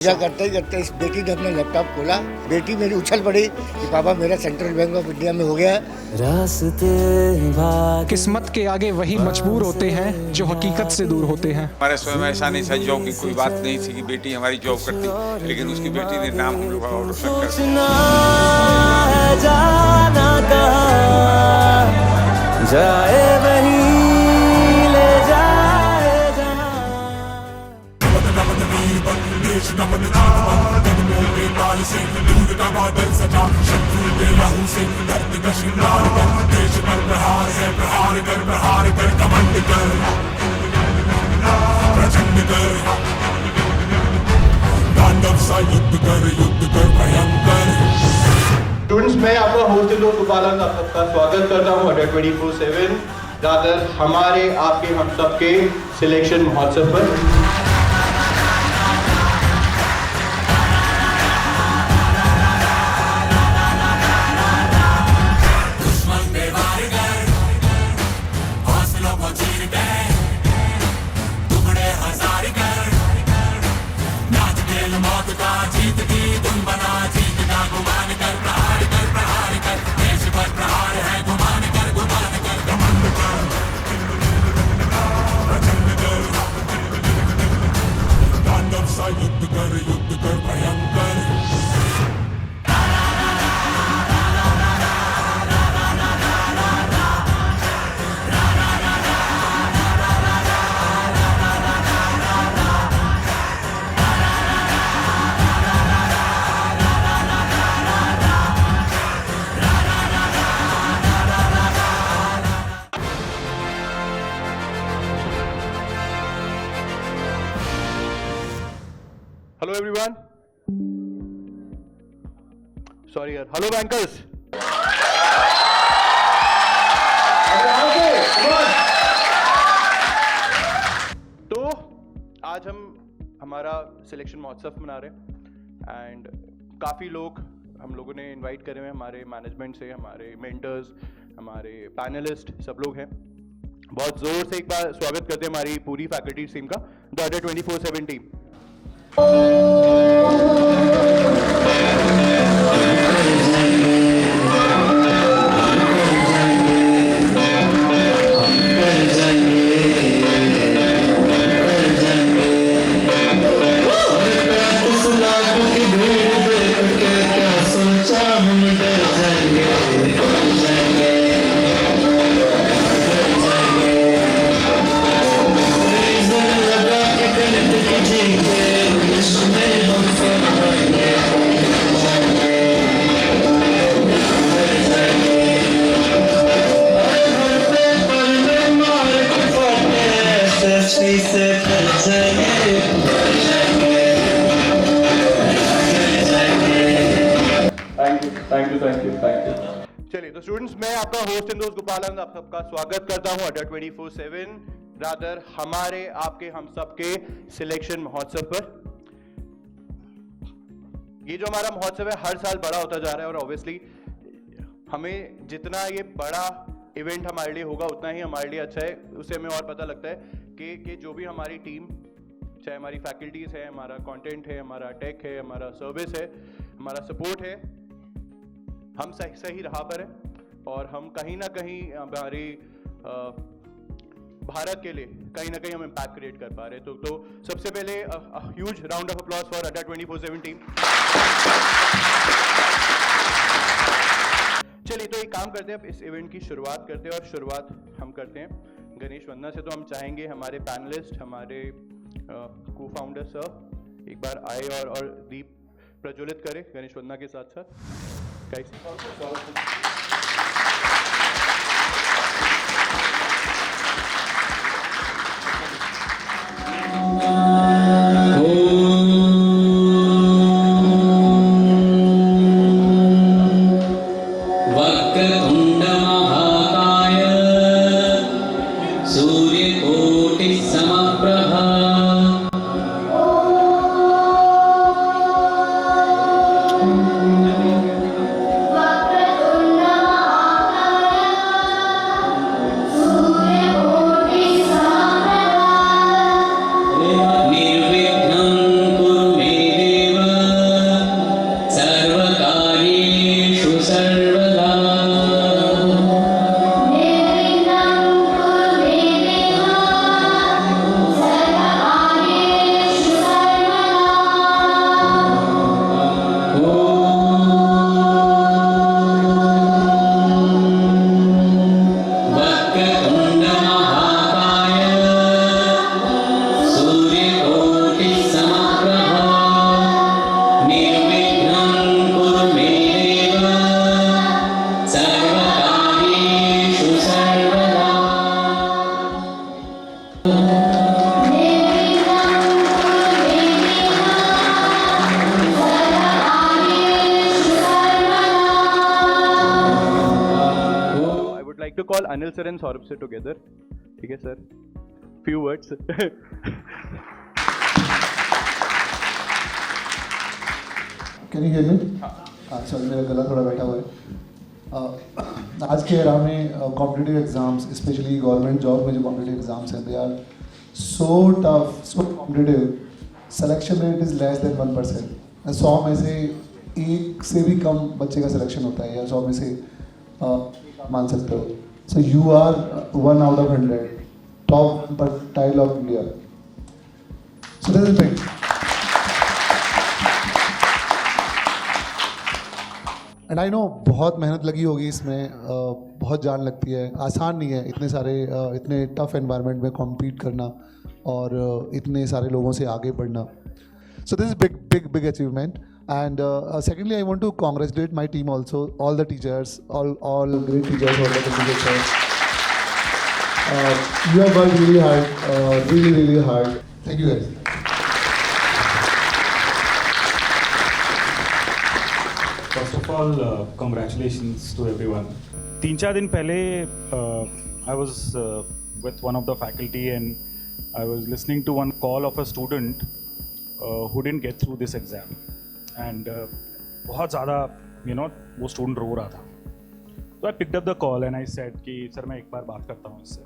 पूजा करते ही करते इस बेटी ने अपना लैपटॉप खोला। बेटी मेरी उछल पड़ी कि पापा मेरा सेंट्रल बैंक ऑफ इंडिया में हो गया है। किस्मत के आगे वही मजबूर होते हैं जो हकीकत से दूर होते हैं। हमारे स्वयं ऐसा नहीं था, जॉब की कोई बात नहीं थी कि बेटी हमारी जॉब करती, लेकिन उसकी बेटी ने नाम हम लोग का रोशन कर दिया। जाए वही ले जाए स्टूडेंट्स, मैं आपका होस्ट इंदोर गोपालन आप सबका स्वागत करता हूँ अड्डा 24/7 रादर हमारे आपके हम सबके सिलेक्शन महोत्सव पर। Hello everyone. Sorry यार. Hello bankers. तो आज हम हमारा सिलेक्शन महोत्सव मना रहे हैं एंड काफ़ी लोग हम लोगों ने इनवाइट करे हुए हैं हमारे मैनेजमेंट से, हमारे मेंटर्स, हमारे पैनलिस्ट, सब लोग हैं। बहुत ज़ोर से एक बार स्वागत करते हैं हमारी पूरी फैकल्टी टीम का, द अड्डा 24/7 टीम। Thank you. चलिए तो स्टूडेंट्स, मैं आपका होस्ट इंदोर गोपालन आप सबका स्वागत करता हूं अड्डा 24/7 रादर हमारे आपके हम सबके सिलेक्शन महोत्सव पर। ये जो हमारा महोत्सव है हर साल बड़ा होता जा रहा है और ऑब्वियसली हमें जितना ये बड़ा इवेंट हमारे लिए होगा उतना ही हमारे लिए अच्छा है। उससे हमें और पता लगता है कि जो भी हमारी टीम, चाहे हमारी फैकल्टीज है, हमारा कंटेंट है, हमारा टेक है, हमारा सर्विस है, हमारा सपोर्ट है, हम सही राह पर हैं और हम कहीं ना कहीं हमारी भारत के लिए कहीं ना कहीं हम इम्पैक्ट क्रिएट कर पा रहे हैं। तो सबसे पहले huge round of applause for अड्डा 24/7 टीम। चलिए तो एक काम करते हैं, अब इस इवेंट की शुरुआत करते हैं और शुरुआत हम करते हैं गणेश वंदना से। तो हम चाहेंगे हमारे पैनलिस्ट, हमारे को फाउंडर सर एक बार आए और दीप प्रज्वलित करें गणेश वंदना के साथ साथ। वक्रतुंड महाकाय सूर्यकोटि समप्रभा Vakratunda like to call Anil sir and Saurabh sir together. ठीक है sir? Few words. Can you hear me? हाँ सॉरी मेरा गला थोड़ा बैठा हुआ है। आज के एरा में competitive exams especially government job में जो कॉम्पिटिटिव एग्जाम्स हैं they are so tough so competitive, selection rate is less than 1%। 100 में से एक से भी कम बच्चे का सिलेक्शन होता है, या 100 में से मान सकते हो। So you are 1 out of 100 top percentile of India. So this is big. And I know बहुत मेहनत लगी होगी इसमें, बहुत जान लगती है, आसान नहीं है इतने सारे इतने टफ एनवायरनमेंट में कॉम्पीट करना और इतने सारे लोगों से आगे बढ़ना। So this is big big big achievement. And secondly I want to congratulate my team also, all the teachers, all great teachers, all the teachers. You have worked really hard, really hard. Thank you guys. First of all, congratulations to everyone. 3-4 दिन पहले I was with one of the faculty and I was listening to one call of a student who didn't get through this exam and बहुत ज़्यादा वो student रो रहा था। तो I picked up the call and I said कि sir मैं एक बार बात करता हूँ इससे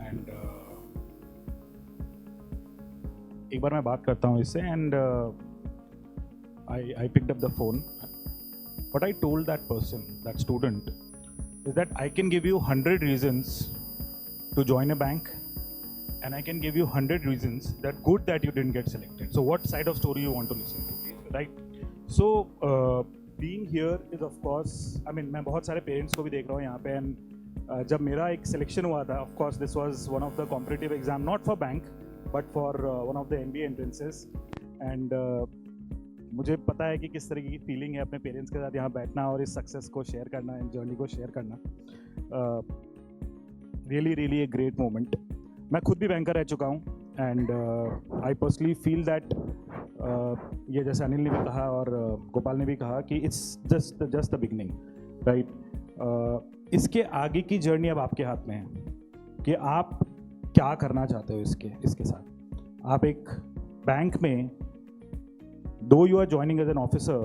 and एक बार मैं बात करता हूँ इससे and I picked up the phone. What I told that person, that student, is that I can give you 100 reasons to join a bank, and I can give you 100 reasons that good that you didn't get selected. So what side of story you want to listen to, right? So being here is of course, I mean मैं बहुत सारे parents को भी देख रहा हूँ यहाँ पे, and जब मेरा एक selection हुआ था, of course this was one of the competitive exam, not for bank, but for one of the MBA entrances, and मुझे पता है कि किस तरीके की फीलिंग है अपने पेरेंट्स के साथ यहाँ बैठना और इस सक्सेस को शेयर करना, इन जर्नी को शेयर करना। Really a great moment. मैं खुद भी बैंकर रह चुका हूँ and I personally feel that ये जैसे अनिल ने भी कहा और गोपाल ने भी कहा कि it's just the beginning, right. इसके आगे की जर्नी अब आपके हाथ में है कि आप क्या करना चाहते हो इसके साथ। आप एक बैंक में, though you are joining as an officer,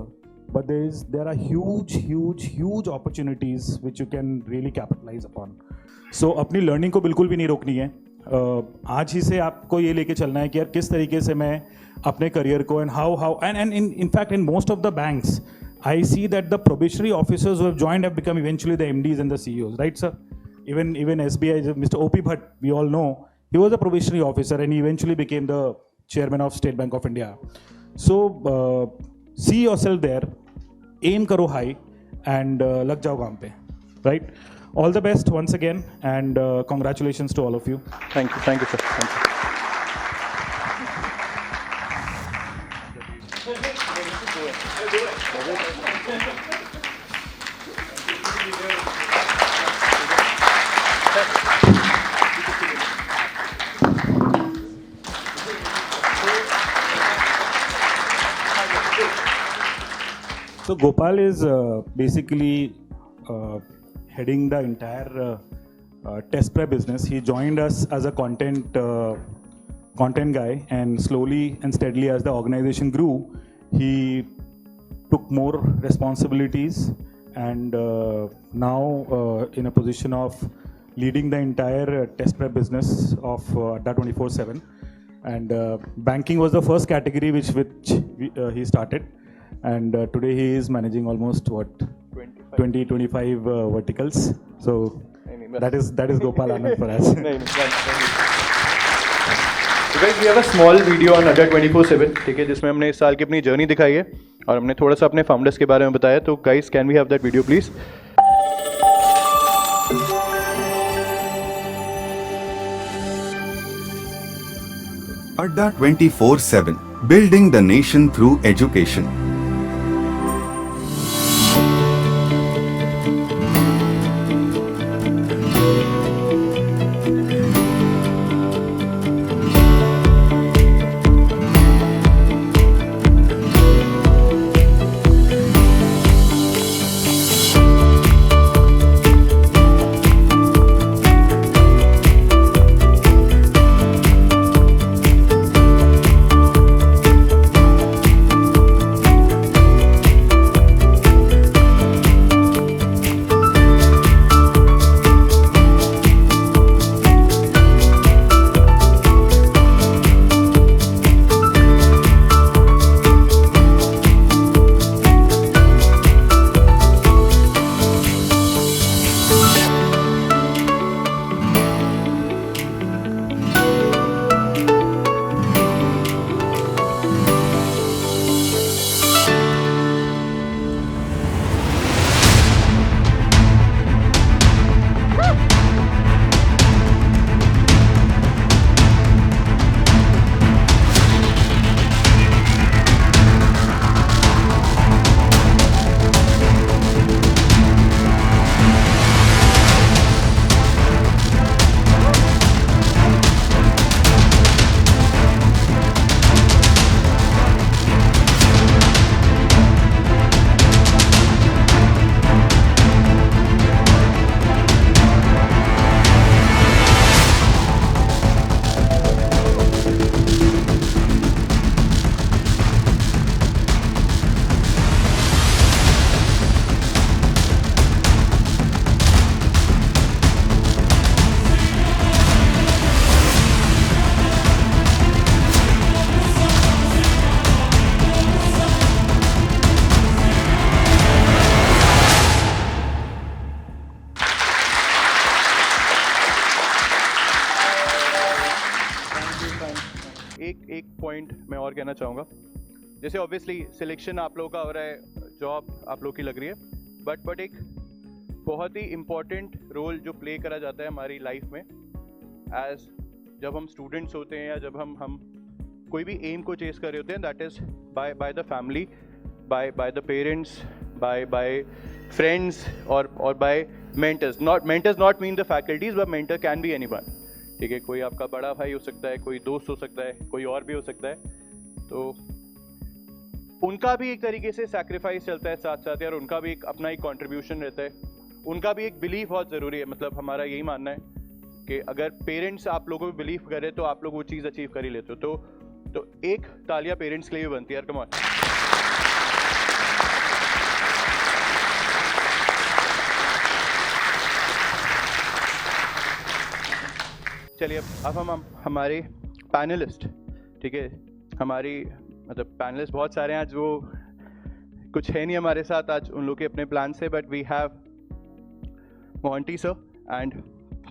but there are huge opportunities which you can really capitalize upon. So अपनी learning को बिल्कुल भी नहीं रोकनी है। आज ही से आपको ये लेके चलना है कि यार किस तरीके से मैं अपने करियर को and how and in fact in most of the banks I see that the probationary officers who have joined have become eventually the MDs and the CEOs, right sir? Even SBI, Mr. OP Bhatt, we all know he was a probationary officer and he eventually became the chairman of State Bank of India. So see yourself there, aim karo high and lag jao kaam pe, right? All the best once again and congratulations to all of you. Thank you sir. Thank you. So Gopal is basically heading the entire test prep business. He joined us as a content guy, and slowly and steadily as the organization grew, he took more responsibilities and now in a position of leading the entire test prep business of Adda 24/7. And banking was the first category which he started. And today he is managing almost 20-25 verticals. So that is Gopal Anand for us. So guys, we have a small video on Adda 24/7, ठीक है, जिसमें हमने इस साल की अपनी journey दिखाई है और हमने थोड़ा सा अपने फाउंडर्स के बारे में बताया। तो guys, can we have that video please? Adda 24/7, building the nation through education. Point मैं और कहना चाहूँगा, जैसे ऑब्वियसली सिलेक्शन आप लोगों का हो रहा है, जॉब आप लोगों की लग रही है, बट एक बहुत ही इम्पॉर्टेंट रोल जो प्ले करा जाता है हमारी लाइफ में एज जब हम स्टूडेंट्स होते हैं या जब हम कोई भी एम को चेस कर रहे होते हैं, that is by the family, by the parents, by friends और by mentors. Not mean the faculties, but mentor can be anyone. ठीक है, कोई आपका बड़ा भाई हो सकता है, कोई दोस्त हो सकता है, कोई और भी हो सकता है. तो उनका भी एक तरीके से सैक्रिफाइस चलता है साथ साथ यार, उनका भी एक अपना एक कंट्रीब्यूशन रहता है, उनका भी एक बिलीफ बहुत ज़रूरी है. मतलब हमारा यही मानना है कि अगर पेरेंट्स आप लोगों को बिलीव करें तो आप लोग वो चीज़ अचीव कर ही लेते हो. तो एक तालियां पेरेंट्स के लिए भी बनती है यार, कम ऑन. चलिए अब हम हमारे पैनलिस्ट, ठीक है, हमारी मतलब पैनलिस्ट बहुत सारे हैं आज, वो कुछ है नहीं हमारे साथ आज, उन लोग के अपने प्लान से, but we have Mohanty sir and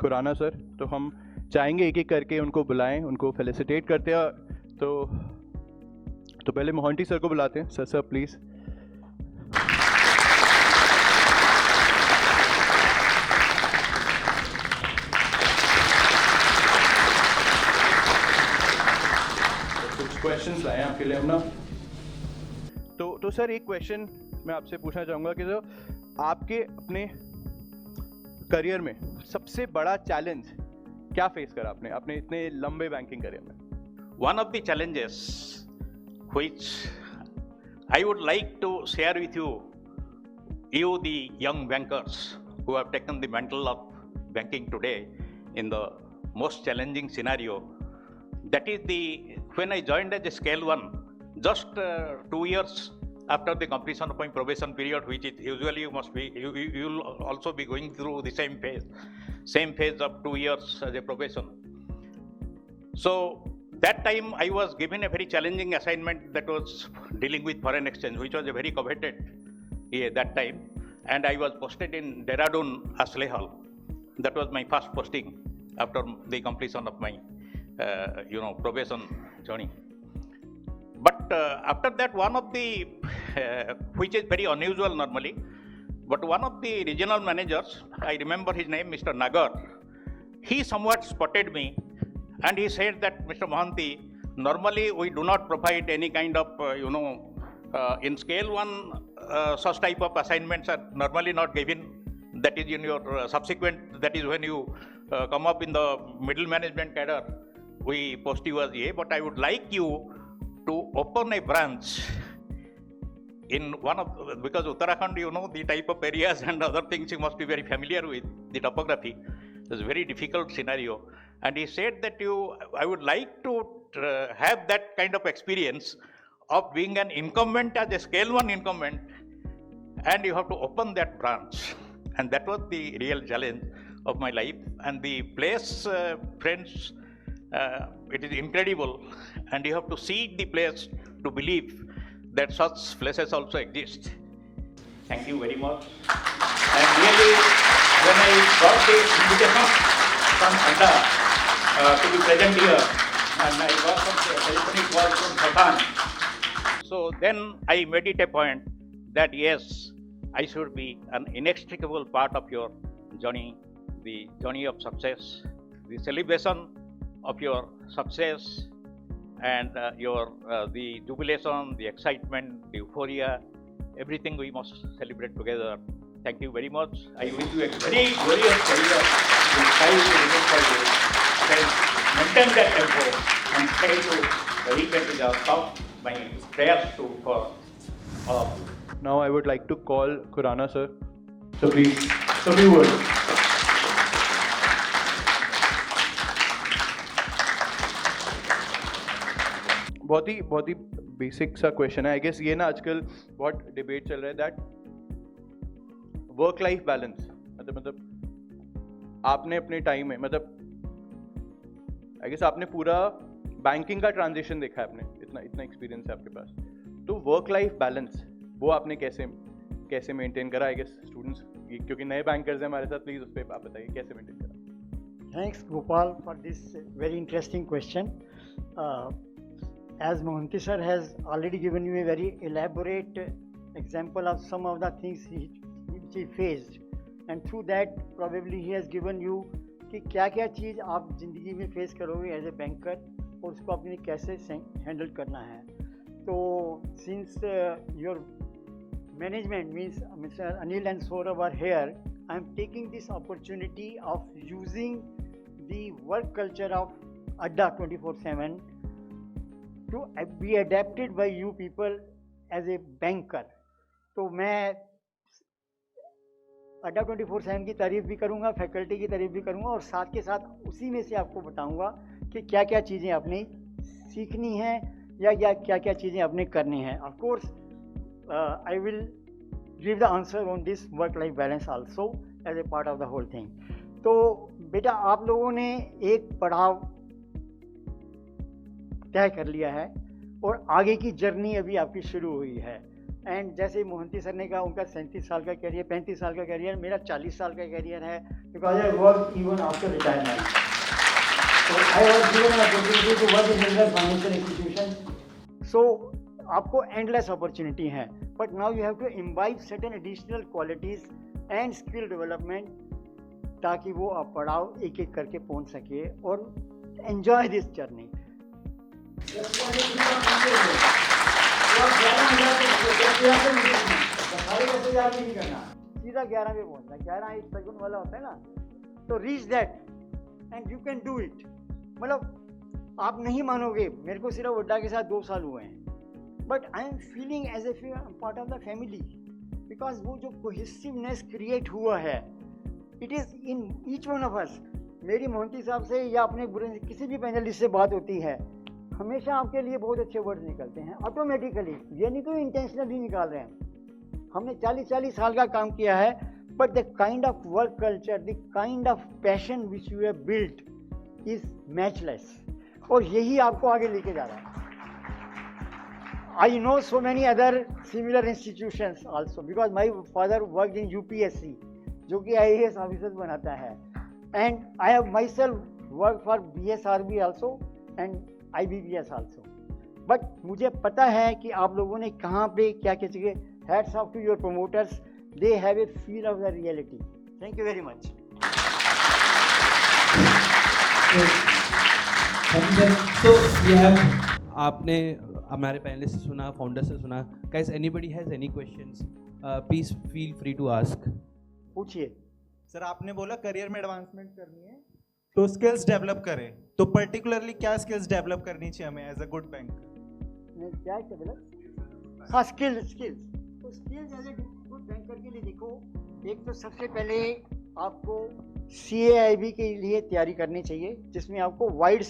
Khurana sir. तो हम चाहेंगे एक एक करके उनको बुलाएं, उनको फेलिसिटेट करते हैं. तो पहले मोहंती सर को बुलाते हैं. Sir please. कुछ क्वेश्चंस लाए हैं आपके लिए हम ना. तो सर एक क्वेश्चन मैं आपसे पूछना चाहूँगा कि जो आपके अपने करियर में सबसे बड़ा चैलेंज क्या फेस करा आपने अपने इतने लंबे बैंकिंग करियर में? One of the challenges which I would like to share with you, the young bankers who have taken the mantle of banking today in the most challenging scenario, that is when I joined as a scale 1, just 2 years after the completion of my probation period, which is usually you will also be going through the same phase of 2 years as a probation. So that time I was given a very challenging assignment, that was dealing with foreign exchange, which was a very coveted that time, and I was posted in Dehradun Asle Hall. That was my first posting after the completion of my probation journey. But after that, one of the which is very unusual normally, but one of the regional managers, I remember his name, Mr. Nagar, he somewhat spotted me. And he said that, Mr. Mohanty, normally we do not provide any kind of, in scale 1, such type of assignments are normally not given. That is in your subsequent, that is when you come up in the middle management cadre, we post you as A. But I would like you to open a branch in one of, because Uttarakhand, the type of areas and other things you must be very familiar with, the topography. It's a very difficult scenario. And he said that I would like to have that kind of experience of being an incumbent as a scale 1 incumbent, and you have to open that branch. And that was the real challenge of my life. And the place, friends, it is incredible. And you have to see the place to believe that such places also exist. Thank you very much. And really, when I got the invitation from Anda, to be present here, and I got some telephonic call from Bhutan. So then I made it a point that yes, I should be an inextricable part of your journey, the journey of success, the celebration of your success, and the jubilation, the excitement, the euphoria, everything we must celebrate together. Thank you very much. I wish you a very glorious career. We try to remain for you. Maintain that tempo and try to reach it the top. My prayers for all of you. Now I would like to call Khurana sir. So please, so few words. बहुत ही basic सा question है. I guess ये ना आजकल बहुत debate चल रहा है दैट वर्क लाइफ बैलेंस, मतलब आपने अपने टाइम में, मतलब आई गेस आपने पूरा बैंकिंग का ट्रांजिशन देखा है, आपने इतना एक्सपीरियंस है आपके पास, तो वर्क लाइफ बैलेंस वो आपने कैसे मेंटेन करा? आई गेस स्टूडेंट्स, क्योंकि नए बैंकर्स हैं हमारे साथ, प्लीज उस पर आप बताइए कैसे मेंटेन करा? Thanks Gopal for this very interesting question. as Mohanty sir has already given you a very elaborate example of some of the things which he faced, and through that probably he has given you कि क्या क्या चीज़ आप ज़िंदगी में face करोगे as a banker और उसको अपने कैसे हैंडल करना है. तो since your management means Mr. Anil and Saurabh are here, I am taking this opportunity of using the work culture of Adda 24/7 to be adapted by you people as a banker. तो मैं अड्डा 24/7 की तारीफ भी करूँगा, faculty की तारीफ भी करूँगा, और साथ के साथ उसी में से आपको बताऊँगा कि क्या क्या चीज़ें आपने सीखनी हैं या क्या क्या चीज़ें आपने करनी हैं. Of course I will give the answer on this work-life balance also as a part of the whole thing. तो बेटा आप लोगों ने एक पड़ाव तय कर लिया है और आगे की जर्नी अभी आपकी शुरू हुई है. एंड जैसे मोहंती सर ने कहा उनका 37 साल का कैरियर, 35 साल का कैरियर, मेरा 40 साल का कैरियर है, because I work even after retirement. So I was given an opportunity to work in Indian financial institution. So आपको endless opportunity है, but now you have to imbibe certain additional qualities and skill development ताकि वो आप पड़ाव एक एक करके पहुंच सके और enjoy this journey. सीधा 11 पे पहुंचना, 11 एक सेकंड वाला होता है ना, तो reach that and you can do it. मतलब आप नहीं मानोगे, मेरे को सिर्फ अड्डा के साथ 2 साल हुए हैं, but I am feeling as a part of the family, because वो जो कोहेसिवनेस क्रिएट हुआ है, it is in each one of us. मेरी मोहंती साहब से या अपने बुरे किसी भी पैनलिस्ट से बात होती है, हमेशा आपके लिए बहुत अच्छे वर्ड्स निकलते हैं ऑटोमेटिकली. ये नहीं तो इंटेंशनली निकाल रहे हैं. हमने 40 साल का काम किया है, but the kind of work culture, the kind of passion which you have built is matchless, और यही आपको आगे लेके जा रहा है. I know so many other similar institutions also because my father worked in UPSC, जो कि IAS ऑफिसर बनाता है, and I have myself worked for BSRB also and IBPS also. But मुझे पता है कि आप लोगों ने कहाँ पे क्या क्या चीज़ें. Hats off to your promoters, they have a feel of the reality. Thank you very much. So we have आपने हमारे पैनलिस्ट से सुना, फाउंडर से सुना. Guys anybody has any questions, please feel free to ask. पूछिए. Sir आपने बोला career में एडवांसमेंट करनी है तो स्किल्स डेवलप करें, तो पर्टिकुलरली क्या स्किल्स डेवलप करनी चाहिए हमें एज अ गुड बैंकर? क्या डेवलप? हाँ, स्किल्स. तो skills as a good banker के लिए देखो, एक तो सबसे पहले आपको CAIB के लिए तैयारी करनी चाहिए, जिसमें आपको वाइड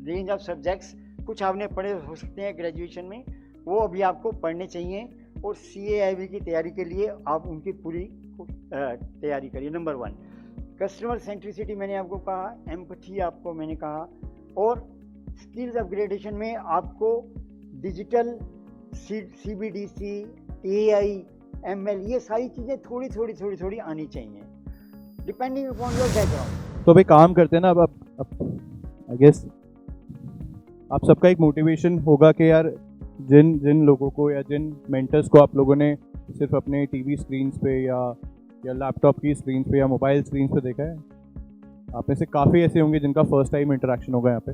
रेंज ऑफ सब्जेक्ट्स, कुछ आपने पढ़े हो सकते हैं ग्रेजुएशन में, वो अभी आपको पढ़ने चाहिए. और CAIB की तैयारी के लिए आप उनकी पूरी तैयारी करिए. नंबर 1 कस्टमर सेंट्रिसिटी मैंने आपको कहा, एम्पथी आपको मैंने कहा, और स्किल्स अपग्रेडेशन में आपको डिजिटल CBDC, AI, ML, ये सारी चीज़ें थोड़ी आनी चाहिए डिपेंडिंग अपॉन योर बैकग्राउंड. तो अभी काम करते हैं ना, अब आई गेस आप सबका एक मोटिवेशन होगा कि यार जिन लोगों को या जिन मेंटर्स को आप लोगों ने सिर्फ अपने टीवी स्क्रीन्स पे या लैपटॉप की स्क्रीन पे या मोबाइल स्क्रीन पे देखा है, आप में से काफ़ी ऐसे होंगे जिनका फर्स्ट टाइम इंटरेक्शन होगा यहाँ पे.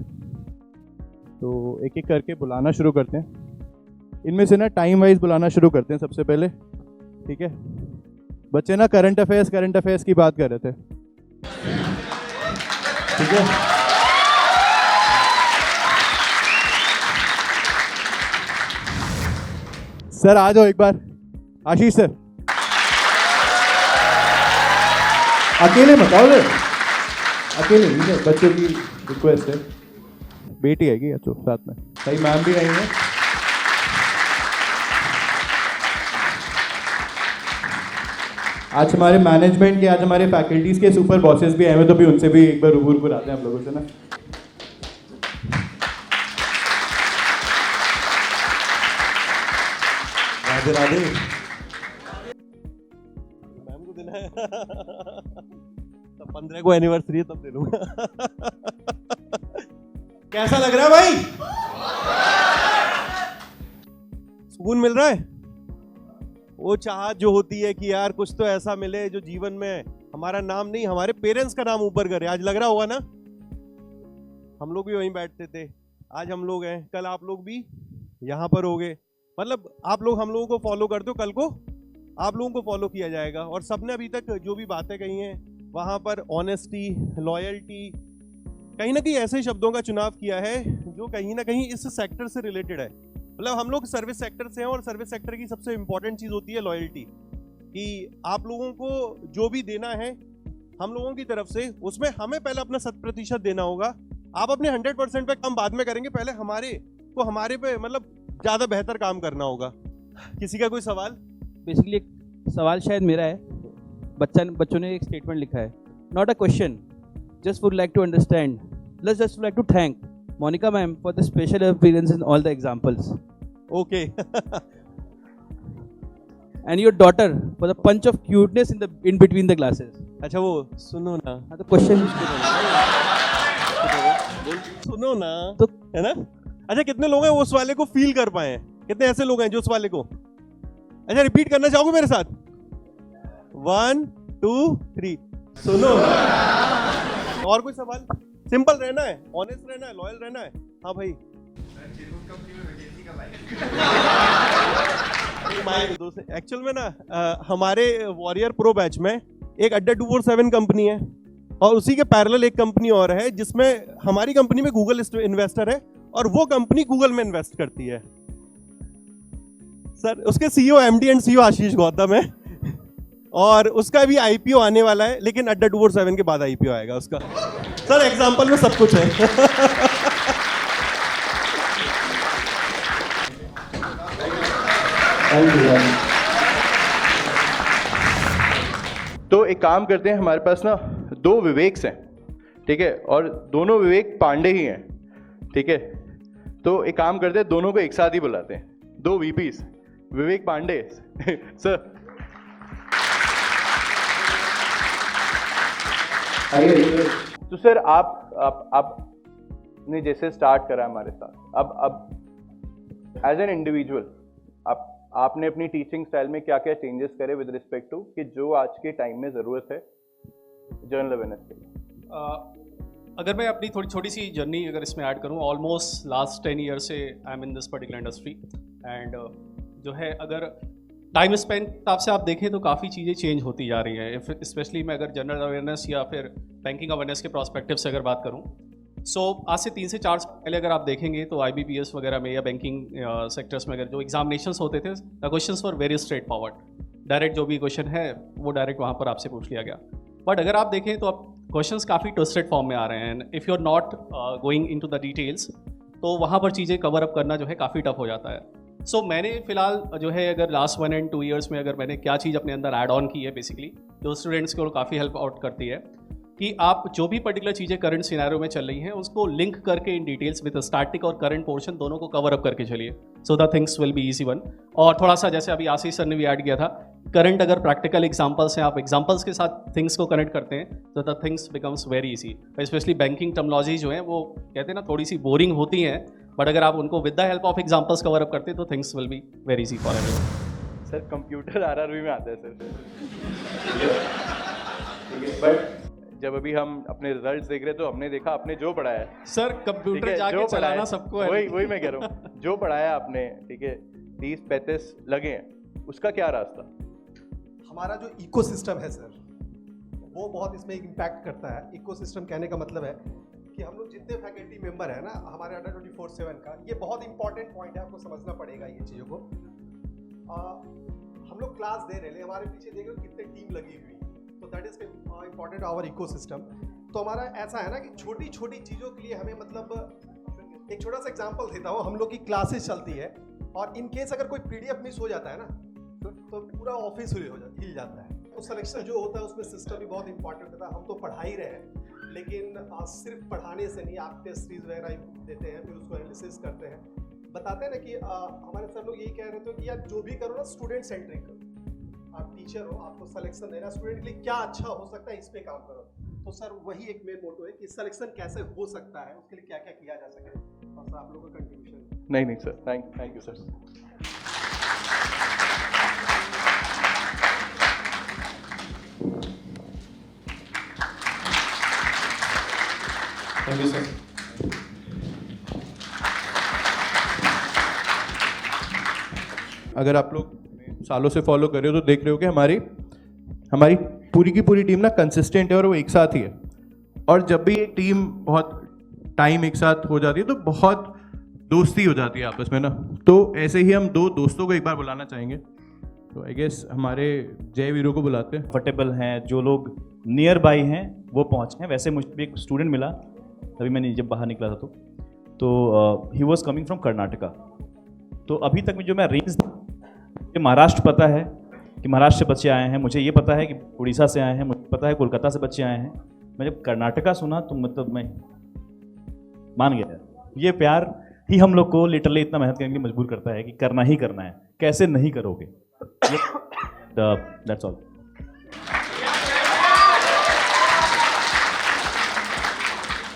तो एक एक करके बुलाना शुरू करते हैं. इनमें से ना टाइम वाइज बुलाना शुरू करते हैं सबसे पहले, ठीक है? बच्चे ना करंट अफेयर्स की बात कर रहे थे, ठीक है? सर आ जाओ एक बार. आशीष सर अकेले मत आओ, अकेले नहीं, बच्चों की रिक्वेस्ट है. बेटी आएगी अच्छा साथ में, सही मैम भी आएंगे. आज हमारे मैनेजमेंट के, आज हमारे फैकल्टीज के सुपर बॉसेस भी आए हुए, तो भी उनसे भी एक बार रूबरू कराते हैं हम लोगों से ना. राधे राधे. मैम को देना है तब 15 को एनिवर्सरी है तब दे लूंगा. कैसा लग रहा है भाई? सुकून मिल रहा है? वो चाहत जो होती है कि यार कुछ तो ऐसा मिले जो जीवन में हमारा नाम नहीं, हमारे पेरेंट्स का नाम ऊपर करे। आज लग रहा होगा ना, हम लोग भी वहीं बैठते थे, आज हम लोग हैं, कल आप लोग भी यहाँ पर होगे। मतलब आप लोग हम लोगों को फॉलो करते हो, कल को आप लोगों को फॉलो किया जाएगा। और सबने अभी तक जो भी बातें कही हैं वहाँ पर ऑनेस्टी, लॉयल्टी, कहीं ना कहीं ऐसे शब्दों का चुनाव किया है जो कहीं ना कहीं इस सेक्टर से रिलेटेड है। मतलब हम लोग सर्विस सेक्टर से हैं और सर्विस सेक्टर की सबसे इंपॉर्टेंट चीज़ होती है लॉयल्टी, कि आप लोगों को जो भी देना है हम लोगों की तरफ से, उसमें हमें पहले अपना 100% देना होगा। आप अपने 100% पे काम बाद में करेंगे, पहले हमारे पे मतलब ज़्यादा बेहतर काम करना होगा। किसी का कोई सवाल? बेसिकली एक सवाल शायद मेरा है। बच्चों ने एक स्टेटमेंट लिखा है, not a question, just would like to understand. Let's just like to thank Monica ma'am for the special appearance in all the examples. Okay. And your daughter for the punch of cuteness in between the classes. अच्छा वो सुनो ना, हाँ तो question सुनो ना तो है ना। अच्छा कितने लोग हैं वो उस वाले को फील कर पाए हैं? कितने ऐसे लोग हैं जो उस वाले को, अच्छा रिपीट करना चाहोगे मेरे साथ? 1 2 3 सुनो। और कोई सवाल? सिंपल रहना है, ऑनेस्ट रहना है, लॉयल रहना है। हाँ भाई एक्चुअल में ना हमारे वॉरियर प्रो बैच में एक अड्डा 247 कंपनी है और उसी के पैरेलल एक कंपनी और है जिसमें हमारी कंपनी में गूगल इन्वेस्टर है और वो कंपनी गूगल में इन्वेस्ट करती है। सर उसके सीईओ एमडी एंड सीईओ आशीष गौतम है और उसका भी आईपीओ आने वाला है, लेकिन अड्डा 247 के बाद आईपीओ आएगा उसका। सर एग्जांपल में सब कुछ है। तो एक काम करते हैं, हमारे पास ना 2 विवेक्स हैं, ठीक है, और दोनों विवेक पांडे ही हैं, ठीक है। तो एक काम करते हैं, दोनों को एक साथ ही बुलाते हैं, 2 वीपीस, विवेक पांडे सर। तो सर आपने जैसे स्टार्ट करा हमारे साथ, अब एज एन इंडिविजुअल आपने अपनी टीचिंग स्टाइल में क्या क्या चेंजेस करे विद रिस्पेक्ट टू कि जो आज के टाइम में ज़रूरत है जनरल अवेयरनेस के लिए? अगर मैं अपनी थोड़ी छोटी सी जर्नी अगर इसमें ऐड करूं, ऑलमोस्ट लास्ट 10 ईयर से I am in this particular industry and जो है अगर टाइम स्पेंड हिसाब से आप देखें तो काफ़ी चीज़ें चेंज होती जा रही हैं। स्पेशली मैं अगर जनरल अवेयरनेस या फिर बैंकिंग अवेयरनेस के प्रोस्पेक्टिव से अगर बात करूं, सो आज से 3 से 4 साल पहले अगर आप देखेंगे तो IBPS वगैरह में या बैंकिंग सेक्टर्स में अगर जो एग्जामिनेशंस होते थे, the questions for very straight forward, direct जो भी क्वेश्चन है वो डायरेक्ट वहाँ पर आपसे पूछ लिया गया। बट अगर आप देखें तो अब क्वेश्चंस काफ़ी ट्विस्टेड फॉर्म में आ रहे हैं, if you are not going into the details तो वहाँ पर चीज़ें कवर अप करना जो है काफ़ी टफ हो जाता है। सो मैंने फिलहाल जो है अगर लास्ट 1 and 2 ईयर्स में अगर मैंने क्या चीज़ अपने अंदर ऐड ऑन की है, बेसिकली जो स्टूडेंट्स को काफ़ी हेल्प आउट करती है कि आप जो भी पर्टिकुलर चीज़ें करंट सिनेरियो में चल रही हैं उसको लिंक करके इन डिटेल्स विद स्टैटिक और करंट पोर्शन दोनों को कवर अप करके चलिए, so the things will be easy one. और थोड़ा सा जैसे अभी आशीष सर ने भी ऐड किया था, करंट अगर प्रैक्टिकल एग्जांपल्स हैं, आप एग्जांपल्स के साथ थिंग्स को कनेक्ट करते हैं तो the things becomes very easy. Specially banking terminology जो है वो कहते हैं ना थोड़ी सी बोरिंग होती हैं, बट अगर आप उनको with the help of examples cover up करते हैं तो things will be very easy for everyone. Sir computer RRB में आता है सर, बट जब अभी हम अपने रिजल्ट्स देख रहे हैं तो हमने देखा आपने जो पढ़ाया है सर, कंप्यूटर जाके चलाना सबको है, वही मैं कह रहा हूँ, जो पढ़ाया आपने, ठीक है, 30-35 लगे हैं, उसका क्या रास्ता? हमारा जो इकोसिस्टम है सर वो बहुत इसमें इम्पैक्ट करता है। इकोसिस्टम कहने का मतलब है कि हम लोग जितने फैकल्टी मेंबर हैं ना हमारे अंडर 24/7 का, ये बहुत इंपॉर्टेंट पॉइंट है, आपको समझना पड़ेगा ये चीज़ों को। हम लोग क्लास दे रहे हैं, हमारे पीछे देख रहे हो कितने टीम लगी हुई, तो that is important our ecosystem. तो हमारा ऐसा है ना कि छोटी छोटी चीज़ों के लिए हमें मतलब एक छोटा सा एग्जांपल देता हूँ, हम लोग की क्लासेस चलती है और इन केस अगर कोई PDF मिस हो जाता है ना तो पूरा ऑफिस हिल जाता है। तो सिलेक्शन जो होता है उसमें सिस्टम भी बहुत इंपॉर्टेंट होता है। हम तो पढ़ा ही रहे हैं, लेकिन सिर्फ पढ़ाने से नहीं, आप टेस्ट सीरीज वगैरह देते हैं, फिर उसको एनालिसिस करते हैं, बताते हैं ना कि हमारे सर लोग यही कह रहे थे कि यार जो भी करो ना स्टूडेंट सेंट्रिक करो। आप टीचर हो, आपको सिलेक्शन देना स्टूडेंट के लिए क्या अच्छा हो सकता है इस पे काम करो। तो सर वही एक मेन मोटो है कि सिलेक्शन कैसे हो सकता है, उसके लिए क्या क्या किया जा सके, और सर आप लोगों का कंट्रीब्यूशन। नहीं सर, थैंक यू सर। अगर आप लोग सालों से फॉलो कर रहे हो तो देख रहे हो कि हमारी पूरी की पूरी टीम ना कंसिस्टेंट है और वो एक साथ ही है। और जब भी एक टीम बहुत टाइम एक साथ हो जाती है तो बहुत दोस्ती हो जाती है आपस में ना। तो ऐसे ही हम दो दोस्तों को एक बार बुलाना चाहेंगे। तो आई गेस हमारे जय वीरों को बुलाते हैं। कंफर्टेबल हैं, जो लोग नियर बाई हैं वो पहुँचे हैं। वैसे मुझे भी एक स्टूडेंट मिला अभी मैंने जब बाहर निकला था तो he was coming from Karnataka. तो अभी तक जो मैं रेंज, मुझे महाराष्ट्र पता है कि महाराष्ट्र से बच्चे आए हैं, मुझे ये पता है कि उड़ीसा से आए हैं, मुझे पता है कोलकाता से बच्चे आए हैं। मैं जब कर्नाटका सुना तो मतलब मैं मान गया। ये प्यार ही हम लोग को लिटरली इतना मेहनत करने के लिए मजबूर करता है कि करना ही करना है, कैसे नहीं करोगे। That's all.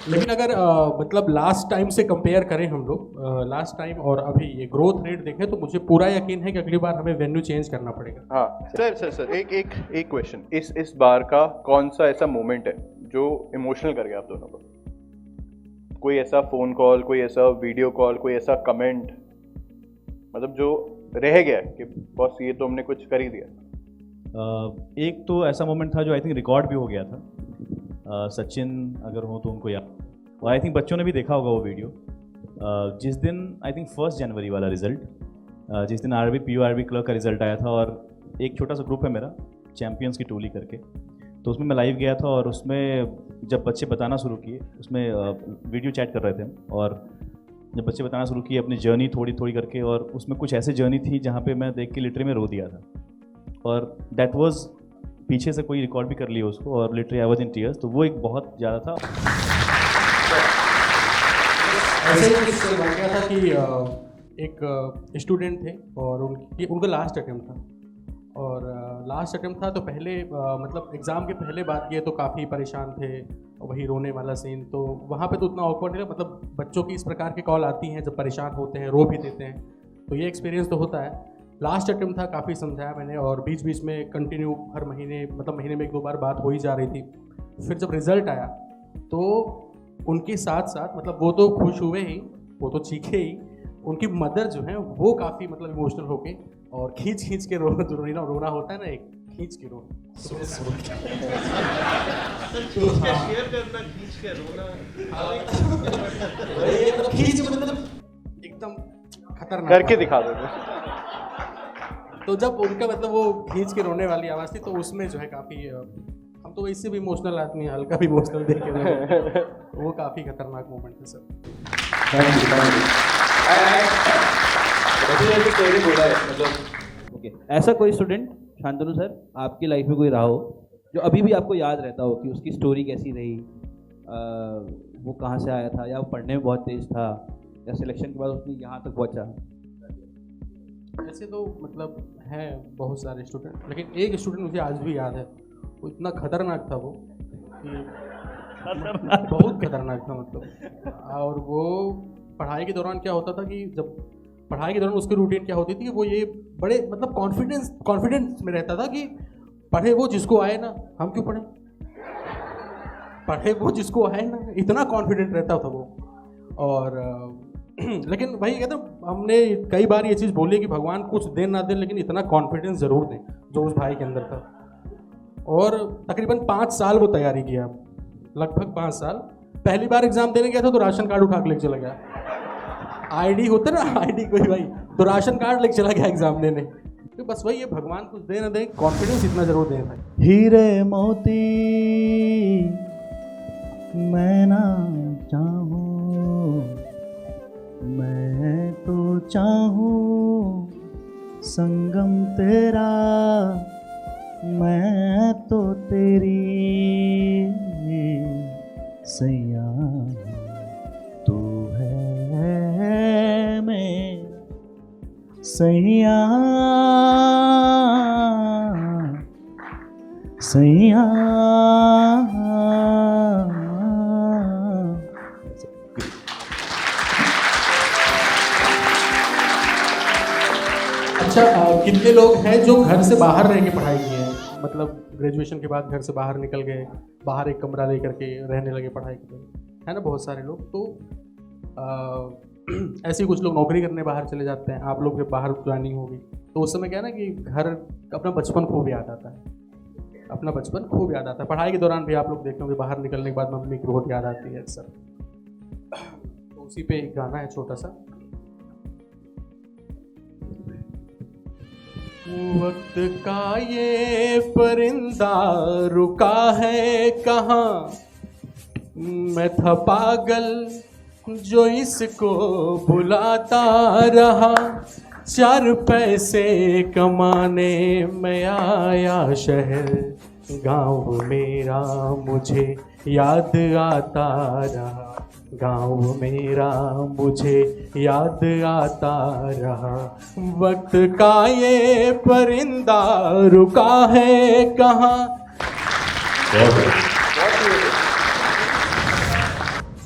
लेकिन अगर मतलब लास्ट टाइम से कंपेयर करें हम लोग, लास्ट टाइम और अभी ये ग्रोथ रेट देखें तो मुझे पूरा यकीन है कि अगली बार हमें वेन्यू चेंज करना पड़ेगा। हाँ सर एक क्वेश्चन, इस बार का कौन सा ऐसा मोमेंट है जो इमोशनल कर गया आप दोनों को? कोई ऐसा फ़ोन कॉल, कोई ऐसा वीडियो कॉल, कोई ऐसा कमेंट, मतलब जो रह गया कि बस ये तो हमने कुछ कर ही दिया? एक तो ऐसा मोमेंट था जो आई थिंक रिकॉर्ड भी हो गया था। सचिन अगर हो तो उनको याद, और आई थिंक बच्चों ने भी देखा होगा वो वीडियो। जिस दिन आई थिंक 1 जनवरी वाला रिज़ल्ट, जिस दिन आरबी पीयूआरबी क्लर्क का रिज़ल्ट आया था, और एक छोटा सा ग्रुप है मेरा चैम्पियंस की टोली करके, तो उसमें मैं लाइव गया था। और उसमें जब बच्चे बताना शुरू किए, उसमें वीडियो चैट कर रहे थे, और जब बच्चे बताना शुरू किए अपनी जर्नी थोड़ी थोड़ी करके, और उसमें कुछ ऐसी जर्नी थी जहाँ पे मैं देख के लिटरली में रो दिया था। और दैट वाज, पीछे से कोई रिकॉर्ड भी कर लिया उसको, और literally I was in tears. तो वो एक बहुत ज़्यादा था। ऐसे ही कुछ हो गया था कि एक स्टूडेंट थे और उनका लास्ट अटेम्प्ट था, और लास्ट अटेम्प्ट था तो पहले मतलब एग्ज़ाम के पहले बात किए तो काफ़ी परेशान थे, वही रोने वाला सीन। तो वहाँ पे तो उतना ऑकवर्ड नहीं, मतलब बच्चों की इस प्रकार की कॉल आती हैं जब परेशान होते हैं, रो भी देते हैं, तो ये एक्सपीरियंस तो होता है। लास्ट अटेम्प्ट था, काफ़ी समझाया मैंने, और बीच बीच में कंटिन्यू हर महीने, मतलब महीने में 1-2 बार बात हो ही जा रही थी। फिर जब रिज़ल्ट आया तो उनके साथ साथ, मतलब वो तो खुश हुए ही, वो तो चीखे ही, उनकी मदर जो है वो काफ़ी मतलब इमोशनल होके और खींच खींच के रोना होता है ना, एक खींच के रो खींच मतलब एकदम खतरनाक करके दिखा दो। तो जब उनका मतलब वो खींच के रोने वाली आवाज़ थी तो उसमें जो है काफ़ी, हम तो इससे भी इमोशनल आदमी हैं, हल्का भी इमोशनल देख के वो काफ़ी खतरनाक मोमेंट है सर। ओके, ऐसा कोई स्टूडेंट शांतनु सर आपकी लाइफ में कोई रहा हो जो अभी भी आपको याद रहता हो कि उसकी स्टोरी कैसी रही, वो कहाँ से आया था, या वो पढ़ने में बहुत तेज था, या सिलेक्शन के बाद उसने यहाँ तक पहुँचा? ऐसे तो मतलब हैं बहुत सारे स्टूडेंट, लेकिन एक स्टूडेंट मुझे आज भी याद है। वो इतना खतरनाक था वो कि बहुत खतरनाक था मतलब। और वो पढ़ाई के दौरान क्या होता था कि जब पढ़ाई के दौरान उसकी रूटीन क्या होती थी कि वो ये बड़े मतलब कॉन्फिडेंस में रहता था कि पढ़े वो जिसको आए ना, हम क्यों पढ़े, पढ़े वो जिसको आए ना, इतना कॉन्फिडेंट रहता था वो। और लेकिन भाई कहते हमने कई बार ये चीज़ बोली कि भगवान कुछ दे ना दे, लेकिन इतना कॉन्फिडेंस ज़रूर दें जो उस भाई के अंदर था। और तकरीबन 5 साल वो तैयारी किया, लगभग 5 साल। पहली बार एग्ज़ाम देने गया था तो राशन कार्ड उठा के लेके चला गया, आईडी होता ना, आईडी कोई भाई, तो राशन कार्ड लेके चला गया एग्ज़ाम देने। तो बस वही है, भगवान कुछ दे ना दे, कॉन्फिडेंस इतना ज़रूर दें भाई। हीरे मोती मैं ना चाहूं, मैं तो चाहूं संगम तेरा, मैं तो तेरी सैया, तू है मेरा सैया, सैया। अच्छा, कितने लोग हैं जो घर से बाहर रह के पढ़ाई किए हैं, मतलब ग्रेजुएशन के बाद घर से बाहर निकल गए, बाहर एक कमरा लेकर के रहने लगे, पढ़ाई के लिए, है ना बहुत सारे लोग। तो ऐसे ही कुछ लोग नौकरी करने बाहर चले जाते हैं, आप लोग के बाहर ज्वाइनिंग होगी, तो उस समय क्या है ना कि घर अपना बचपन खूब याद आता है, अपना बचपन खूब याद आता है। पढ़ाई के दौरान भी आप लोग देखते होंगे बाहर निकलने के बाद मम्मी की बहुत याद आती है अक्सर। तो उसी पे एक गाना है छोटा सा। वक्त का ये परिंदा रुका है कहाँ, मैं था पागल जो इसको बुलाता रहा, 4 पैसे कमाने मैं आया शहर, गाँव मेरा मुझे याद आता रहा, गाँव मेरा मुझे याद आता रहा, वक्त का ये परिंदा रुका है कहाँ।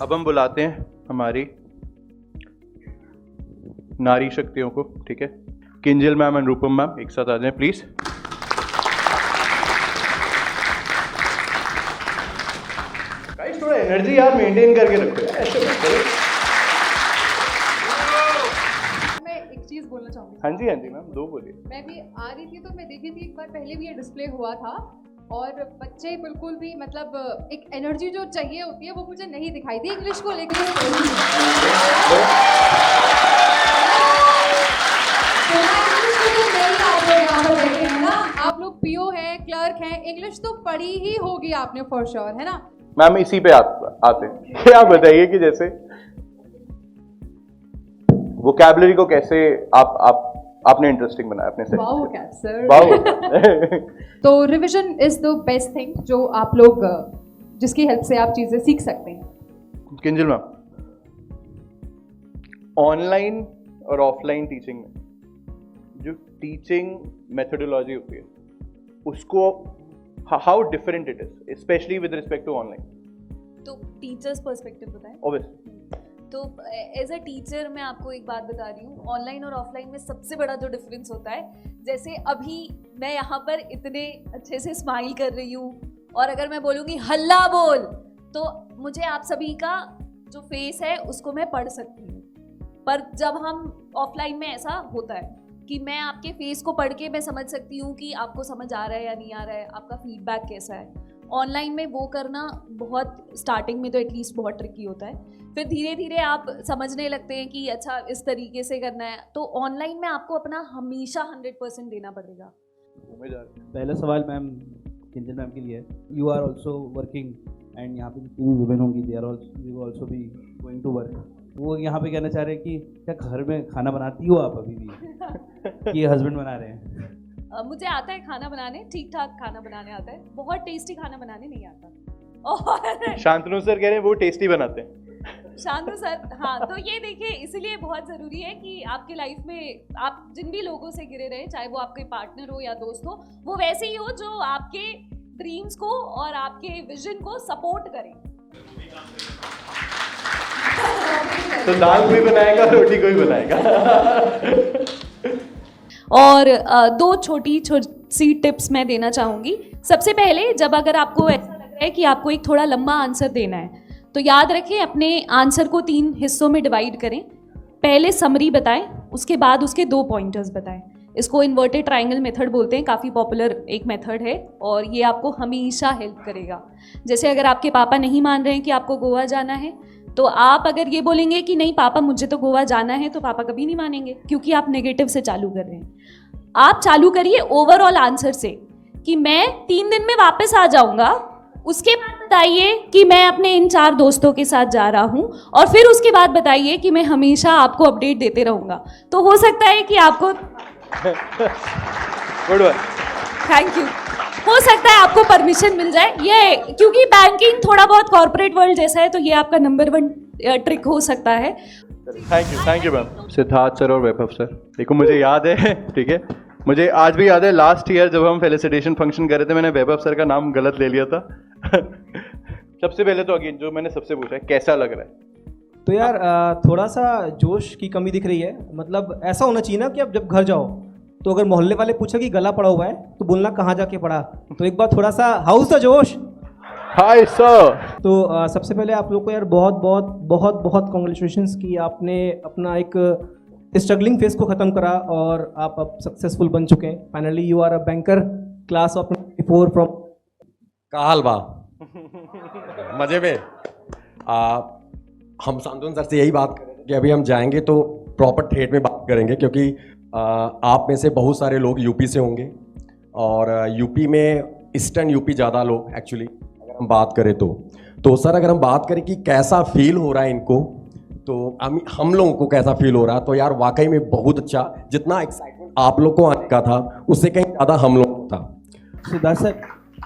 अब हम बुलाते हैं हमारी नारी शक्तियों को, ठीक है। Kinjal ma'am and Rupam ma'am एक साथ आ जाएं प्लीज। गाइस थोड़ा एनर्जी यार मेंटेन करके रखो यार, ऐसे मत करो। मैं एक चीज बोलना चाहूंगी। हाँ जी मैम, 2 बोलिए। मैं भी आ रही थी तो मैं देखी थी, एक बार पहले भी ये डिस्प्ले हुआ था और बच्चे बिल्कुल भी मतलब एक एनर्जी जो चाहिए होती है वो मुझे नहीं दिखाई दी इंग्लिश को लेकर। आप लोग पीओ हैं, क्लर्क हैं, इंग्लिश तो पढ़ी ही होगी आपने फॉर श्योर, है ना मैम? इसी पे आते हैं। आप बताइए कि जैसे वोकैबुलरी को कैसे आपने इंटरेस्टिंग बनाया अपने सेट। वाओ क्या सर। तो revision is the best thing जो आप लोग जिसकी हेल्प से आप चीजें सीख सकते हैं। किंजल मैम, ऑनलाइन और ऑफलाइन टीचिंग में जो टीचिंग मेथोडोलॉजी होती है उसको how different it is, especially with respect to online? तो टीचर्स पर्सपेक्टिव बताएं। ऑब्वियसली तो एज अ टीचर मैं आपको एक बात बता रही हूँ, ऑनलाइन और ऑफलाइन में सबसे बड़ा जो डिफरेंस होता है, जैसे अभी मैं यहाँ पर इतने अच्छे से स्माइल कर रही हूँ और अगर मैं बोलूँगी हल्ला बोल तो मुझे आप सभी का जो फेस है उसको मैं पढ़ सकती हूँ, पर जब हम ऑफलाइन में ऐसा होता है कि मैं आपके फेस को पढ़ के मैं समझ सकती हूँ कि आपको समझ आ रहा है या नहीं आ रहा है, आपका फीडबैक कैसा है। ऑनलाइन में वो करना बहुत स्टार्टिंग में तो एटलीस्ट बहुत ट्रिकी होता है, फिर धीरे धीरे आप समझने लगते हैं कि अच्छा इस तरीके से करना है। तो ऑनलाइन में आपको अपना हमेशा 100% देना पड़ेगा। पहला सवाल मैम किंजल मैम के लिए, you are also working and यहाँ पे जितनी भी वुमेन होंगी दे आर ऑल्सो भी गोइंग टू वर्क, वो यहाँ पे कहना चाह रहे हैं कि क्या घर में खाना बनाती हो आप अभी भी कि हस्बैंड बना रहे हैं? मुझे आता है खाना बनाने, ठीक ठाक खाना बनाने आता है, बहुत टेस्टी खाना बनाने नहीं आता। और शांतनु सर कह रहे हैं वो टेस्टी बनाते हैं। शांतनु सर, हाँ, तो ये देखिए इसलिए बहुत ज़रूरी है कि आपके लाइफ में आप जिन भी लोगों से घिरे रहे, चाहे वो आपके पार्टनर हो या दोस्त हो, वो वैसे ही हो जो आपके ड्रीम्स को और आपके विजन को सपोर्ट करें। तो दाल कोई बनाएगा, रोटी कोई बनाएगा। और 2 छोटी सी टिप्स मैं देना चाहूँगी। सबसे पहले, जब अगर आपको ऐसा लग रहा है कि आपको एक थोड़ा लंबा आंसर देना है तो याद रखें अपने आंसर को 3 हिस्सों में डिवाइड करें। पहले समरी बताएं, उसके बाद उसके 2 पॉइंटर्स बताएं। इसको इन्वर्टेड ट्राइंगल मेथड बोलते हैं, काफ़ी पॉपुलर एक मेथड है और ये आपको हमेशा हेल्प करेगा। जैसे अगर आपके पापा नहीं मान रहे हैं कि आपको गोवा जाना है, तो आप अगर ये बोलेंगे कि नहीं पापा मुझे तो गोवा जाना है, तो पापा कभी नहीं मानेंगे, क्योंकि आप नेगेटिव से चालू कर रहे हैं। आप चालू करिए ओवरऑल आंसर से कि मैं 3 दिन में वापस आ जाऊंगा, उसके बाद बताइए कि मैं अपने इन 4 दोस्तों के साथ जा रहा हूँ, और फिर उसके बाद बताइए कि मैं हमेशा आपको अपडेट देते रहूँगा। तो हो सकता है कि आपको थैंक यू, हो सकता है आपको परमिशन मिल जाए। ये क्योंकि बैंकिंग थोड़ा बहुत कॉर्पोरेट वर्ल्ड जैसा है, तो ये आपका नंबर 1 ट्रिक हो सकता है। Thank you ma'am. Siddharth sir और वैभव सर, देखो मुझे याद है, ठीक है, मुझे आज भी याद है लास्ट ईयर जब हम फेलिसिटेशन फंक्शन कर रहे थे, मैंने वैभव सर का नाम गलत ले लिया था। सबसे पहले तो अगेन जो मैंने सबसे पूछा है, कैसा लग रहा है? तो यार थोड़ा सा जोश की कमी दिख रही है। मतलब ऐसा होना चाहिए ना कि अब जब घर जाओ तो अगर मोहल्ले वाले पूछे कि गला पड़ा हुआ है तो बोलना कहाँ जाके पड़ा। तो एक बार थोड़ा सा हाउस द जोश। Hi sir. तो सबसे पहले आप लोग को यार बहुत बहुत बहुत बहुत कॉन्ग्रेचुलेशंस कि आपने अपना एक स्ट्रगलिंग फेज को ख़त्म करा और आप अब सक्सेसफुल बन चुके हैं। Finally you are a banker class of 24 from का हाल बा मजे में। हम शांतनु सर से यही बात करेंगे कि अभी हम जाएंगे तो प्रॉपर ठेठ में बात करेंगे, क्योंकि आप में से बहुत सारे लोग यूपी से होंगे और यूपी में ईस्टर्न यूपी ज़्यादा लोग एक्चुअली अगर हम बात करें तो सर अगर हम बात करें कि कैसा फील हो रहा है इनको, तो हम लोगों को कैसा फील हो रहा है, तो यार वाकई में बहुत अच्छा। जितना एक्साइटमेंट आप लोग को आने का था उससे कहीं ज़्यादा हम लोग को था। सिद्धार्थ सर,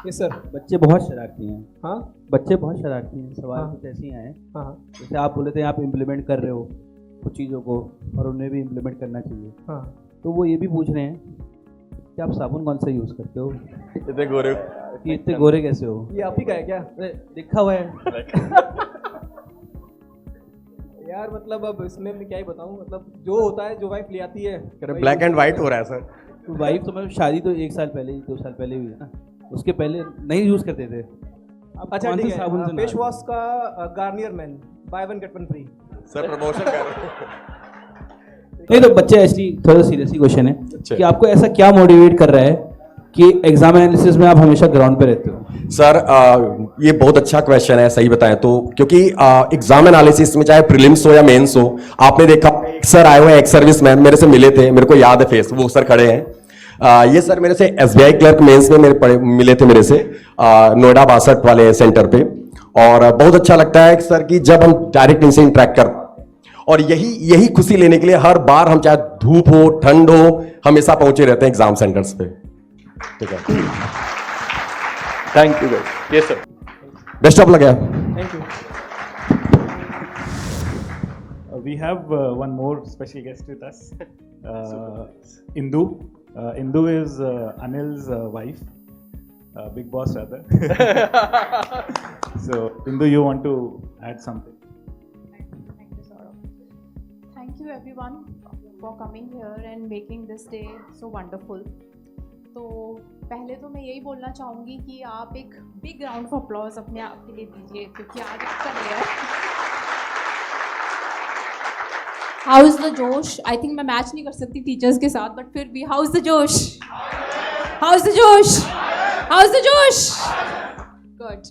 ये सर बच्चे बहुत शरारती हैं। हाँ, बच्चे बहुत शरारती हैं। सवाल कुछ ऐसे ही आए। हाँ, जैसे आप बोले थे आप इम्प्लीमेंट कर रहे हो कुछ चीज़ों को और उन्हें भी इम्प्लीमेंट करना चाहिए। हाँ, तो वो ये भी पूछ रहे हैं कि आप साबुन कौन सा यूज़ करते हो, इतने गोरे कि इतने गोरे कैसे हो। ये आप ही का है क्या? लिखा हुआ है यार मतलब अब इसमें मैं क्या ही बताऊं, मतलब जो होता है जो वाइफ ले आती है। ब्लैक एंड वाइट हो रहा है सर। तो वाइफ तो मैं शादी तो 1 साल पहले 2 साल पहले हुई है ना, उसके पहले नहीं यूज़ करते थे। अच्छा ठीक है, फेस वॉश का Garnier man buy 1 get 1 free. Sir promotion कर रहे हैं। नहीं तो बच्चे ऐसी थोड़ा सीरियस ही क्वेश्चन है कि आपको ऐसा क्या मोटिवेट कर रहा है कि एग्जाम एनालिसिस में आप हमेशा ग्राउंड पे रहते हो। सर ये बहुत अच्छा क्वेश्चन है, सही बताएं तो, क्योंकि एग्जाम एनालिसिस में चाहे प्रीलिम्स हो या मेंस हो, आपने देखा एक सर आए हुए हैं, एक्स सर्विस मैन मेरे से मिले थे, मेरे को याद है फेस, वो सर खड़े हैं। ये सर मेरे से SBI क्लर्क मेंस में मिले थे मेरे से नोएडा 62 वाले सेंटर पे। और बहुत अच्छा लगता है सर कि जब हम डायरेक्ट इनसे इंटरेक्ट कर, और यही खुशी लेने के लिए हर बार हम चाहे धूप हो ठंड हो हमेशा पहुंचे रहते हैं एग्जाम सेंटर्स पे। ठीक है, thank you guys. Yes sir, best of luck. Thank you. We have one more special guest with us, Indu. Indu is Anil's wife, big boss rather. So Indu, you want to add something? Thank you, Saurabh. Thank you everyone for coming here and making this day so wonderful. तो पहले तो मैं यही बोलना चाहूँगी कि आप एक बिग राउंड ऑफ अप्लॉज अपने आप के लिए दीजिए, क्योंकि आज आपका डे है। हाउ इज़ द जोश? आई थिंक मैं मैच नहीं कर सकती टीचर्स के साथ, बट फिर भी हाउ इज़ द जोश? हाउ इज़ द जोश? हाउ इज़ द जोश? Good.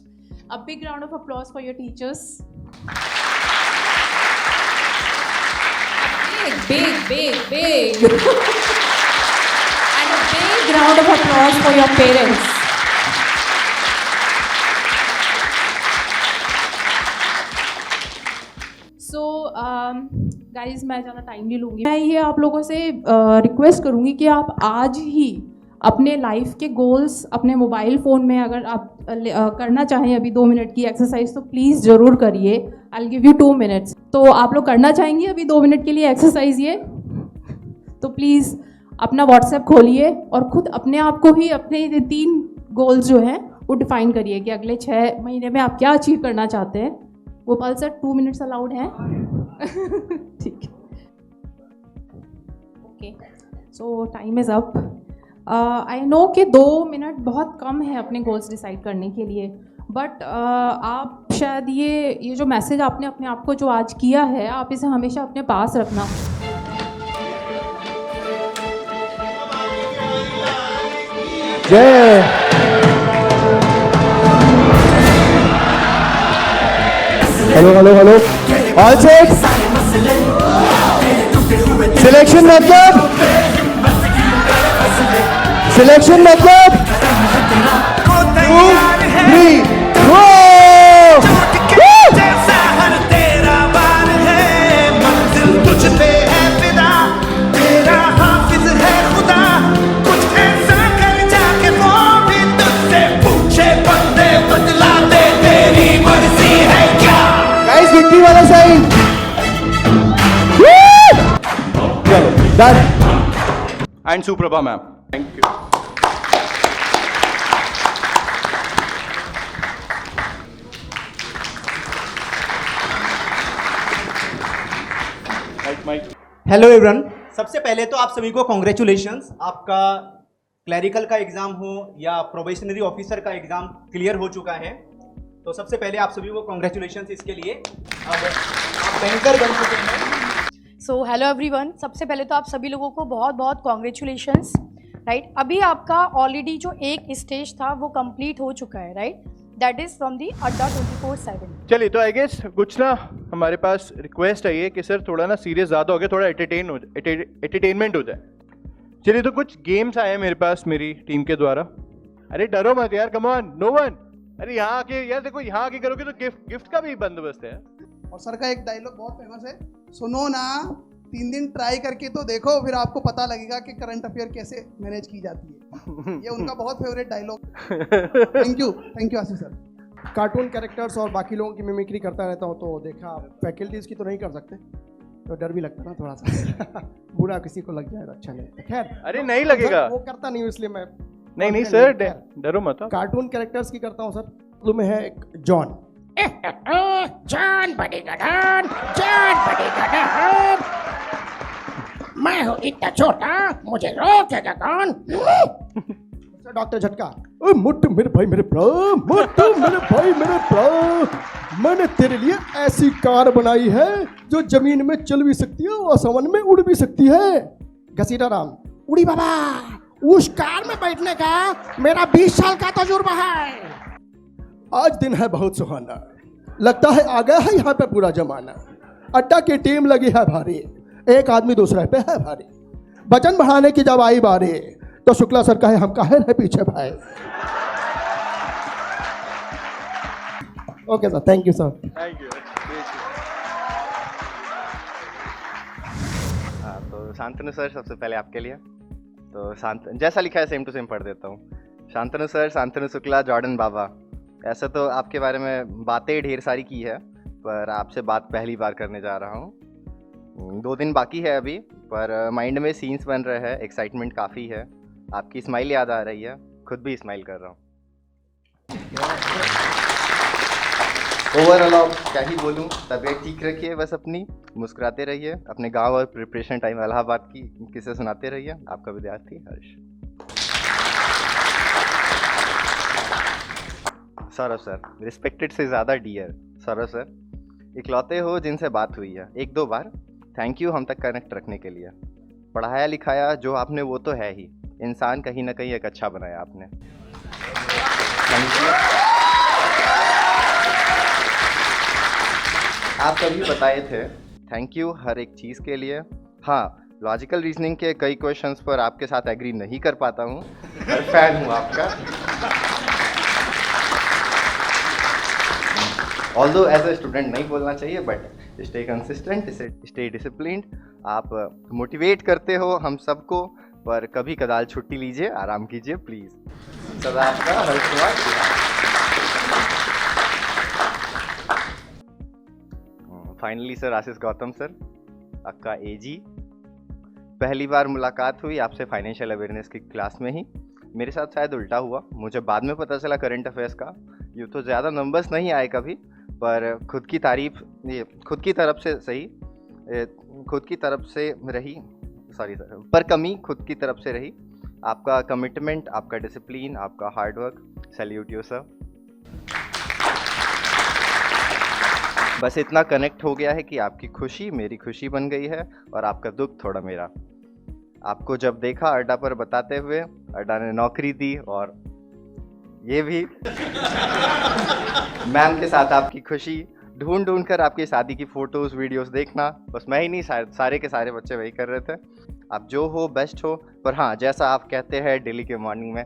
A big round of applause for your teachers. Big. And a big round of applause for your parents. So, guys, मैं ज़्यादा time नहीं लूँगी। मैं ये आप लोगों से रिक्वेस्ट करूँगी कि आप आज ही अपने लाइफ के गोल्स अपने मोबाइल फ़ोन में अगर आप करना चाहें अभी 2 मिनट की एक्सरसाइज तो प्लीज़ ज़रूर करिए। I will give you 2 minutes. तो आप लोग करना चाहेंगे अभी 2 मिनट के लिए एक्सरसाइज ये? तो प्लीज़ अपना व्हाट्सएप खोलिए और खुद अपने आप को ही अपने 3 गोल्स जो हैं वो डिफाइन करिए कि अगले 6 महीने में आप क्या अचीव करना चाहते हैं। गोपाल सर 2 मिनट्स अलाउड हैं? ठीक है, okay. So time is up. I know कि 2 मिनट बहुत कम है अपने गोल्स डिसाइड करने के लिए, बट आप शायद ये जो मैसेज आपने अपने आप को जो आज किया है, आप इसे हमेशा अपने पास रखना। जय। Hello all set. सिलेक्शन मतलब 2 3 गो। गाइस विक्ट्री वाला साइन। चलो done. And Suprabha ma'am, thank you. Hello everyone, सबसे पहले तो आप सभी को कॉन्ग्रेचुलेशंस। आपका क्लरिकल का एग्ज़ाम हो या प्रोबेशनरी ऑफिसर का एग्ज़ाम क्लियर हो चुका है। तो सबसे पहले आप सभी को कॉन्ग्रेचुलेशन इसके लिए। अब आप बैंकर बन चुके हैं। सो हेलो एवरीवन, सबसे पहले तो आप सभी लोगों को बहुत बहुत कॉन्ग्रेचुलेशंस, राइट। अभी आपका ऑलरेडी जो एक स्टेज था वो कंप्लीट हो चुका है, right. That is from the अड्डा 24/7। चलिए, तो आई गेस कुछ ना हमारे पास रिक्वेस्ट है ये कि सर थोड़ा ना सीरियस ज़्यादा हो गया, थोड़ा एंटरटेनमेंट हो जाए। चलिए, तो कुछ गेम्स आए हैं मेरे पास मेरी टीम के द्वारा। अरे डरो मत यार, कम ऑन, नो वन। अरे यहाँ आके यार देखो, यहाँ आके करोगे तो गिफ्ट का भी बंदोबस्त है। और सर का एक डायलॉग बहुत फेमस है, सुनो ना 3 दिन ट्राई करके तो देखो, फिर आपको पता लगेगा कि करंट अफेयर कैसे मैनेज की जाती है। ये उनका बहुत favourite dialogue. Thank you Ashish sir. Cartoon characters और बाकी लोगों की मिमिक्री करता रहता हूँ, तो देखा फैकल्टीज की तो नहीं कर सकते, तो डर भी लगता ना थोड़ा सा। बुरा किसी को लग जाए तो अच्छा नहीं। खैर, अरे नहीं लगेगा, वो करता नहीं हूँ इसलिए मैं नहीं सर, डरो मत। कार्टून कैरेक्टर्स की करता हूँ सर। तुम्हें है एक जॉन। जॉन बनेगा डॉन, जॉन बनेगा डॉन। मैं हूँ इतना छोटा, मुझे रोकेगा कौन? डॉक्टर झटका। मुट्ठ मेरे भाई मेरे प्राण, मुट्ठ मेरे भाई मेरे प्राण। मैंने तेरे लिए ऐसी कार बनाई है जो जमीन में चल भी सकती है और आसमान में उड़ भी सकती है। घसीटा राम। उड़ी बाबा, उस कार में बैठने का मेरा 20 साल का तजुर्बा है। आज दिन है बहुत सुहाना, लगता है आ गया है यहाँ पे पूरा जमाना। अड्डा की टीम लगी है भारी, एक आदमी दूसरे पे है भारी। वजन बढ़ाने की जब आई बारी, तो शुक्ला सर कहे हम काहे रहे पीछे भाई। Okay sir, thank you sir. Thank you. हाँ, तो शांतनु सर सबसे पहले आपके लिए, तो जैसा लिखा है सेम टू सेम पढ़ देता हूँ। शांतनु सर, शांतनु शुक्ला, जॉर्डन बाबा। ऐसे तो आपके बारे में बातें ढेर सारी की है, पर आपसे बात पहली बार करने जा रहा हूँ। 2 दिन बाकी है अभी, पर माइंड में सीन्स बन रहे हैं, एक्साइटमेंट काफ़ी है। आपकी स्माइल याद आ रही है, खुद भी स्माइल कर रहा हूँ। ओवरऑल आप क्या ही बोलूँ, तबीयत ठीक रखिए बस अपनी, मुस्कुराते रहिए, अपने गांव और प्रिपरेशन टाइम इलाहाबाद की किस्से सुनाते रहिए। आपका विद्यार्थी हर्ष। सौरभ सर, रिस्पेक्टेड से ज़्यादा डियर। सौरभ सर, इकलौते हो जिनसे बात हुई है 1-2 बार। थैंक यू हम तक कनेक्ट रखने के लिए। पढ़ाया लिखाया जो आपने वो तो है ही, इंसान कहीं ना कहीं एक अच्छा बनाया आपने। Thank you. आप कभी बताए थे, थैंक यू हर एक चीज़ के लिए। हाँ, लॉजिकल रीजनिंग के कई क्वेश्चंस पर आपके साथ एग्री नहीं कर पाता हूँ, पर फैन हूँ आपका। ऑल्दो एज ए स्टूडेंट नहीं बोलना चाहिए, but stay consistent, stay disciplined. आप मोटिवेट करते हो हम सबको, पर कभी कदाल छुट्टी लीजिए, आराम कीजिए प्लीज़। सदा आपका हर्षवाद। फाइनली सर, आशीष गौतम सर, आपका एजी। पहली बार मुलाकात हुई आपसे फाइनेंशियल अवेयरनेस की क्लास में ही। मेरे साथ शायद उल्टा हुआ, मुझे बाद में पता चला करंट अफेयर्स का। यूँ तो ज़्यादा नंबर्स नहीं आए कभी, पर खुद की तारीफ ये खुद की तरफ से सही, खुद की तरफ से रही, सॉरी सर, पर कमी खुद की तरफ से रही। आपका कमिटमेंट, आपका डिसिप्लिन, आपका हार्डवर्क, सैल्यूट यू सर। बस इतना कनेक्ट हो गया है कि आपकी खुशी मेरी खुशी बन गई है और आपका दुख थोड़ा मेरा। आपको जब देखा अड्डा पर बताते हुए, अड्डा ने नौकरी दी, और ये भी मैम के साथ आपकी खुशी, ढूंढ ढूंढ कर आपकी शादी की फ़ोटोज़ वीडियोस देखना, बस मैं ही नहीं सारे के सारे बच्चे वही कर रहे थे। आप जो हो बेस्ट हो, पर हाँ, जैसा आप कहते हैं डेली के मॉर्निंग में,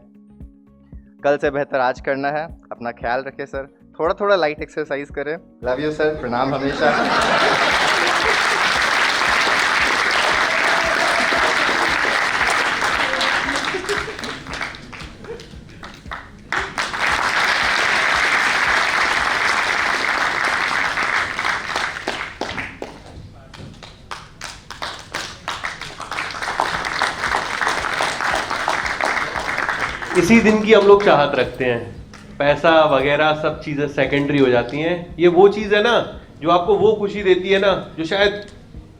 कल से बेहतर आज करना है। अपना ख्याल रखें सर, थोड़ा थोड़ा लाइट एक्सरसाइज करें। लव यू सर, प्रणाम हमेशा। इसी दिन की हम लोग चाहत रखते हैं, पैसा वगैरह सब चीज़ें सेकेंडरी हो जाती हैं। ये वो चीज़ है ना जो आपको वो खुशी देती है ना, जो शायद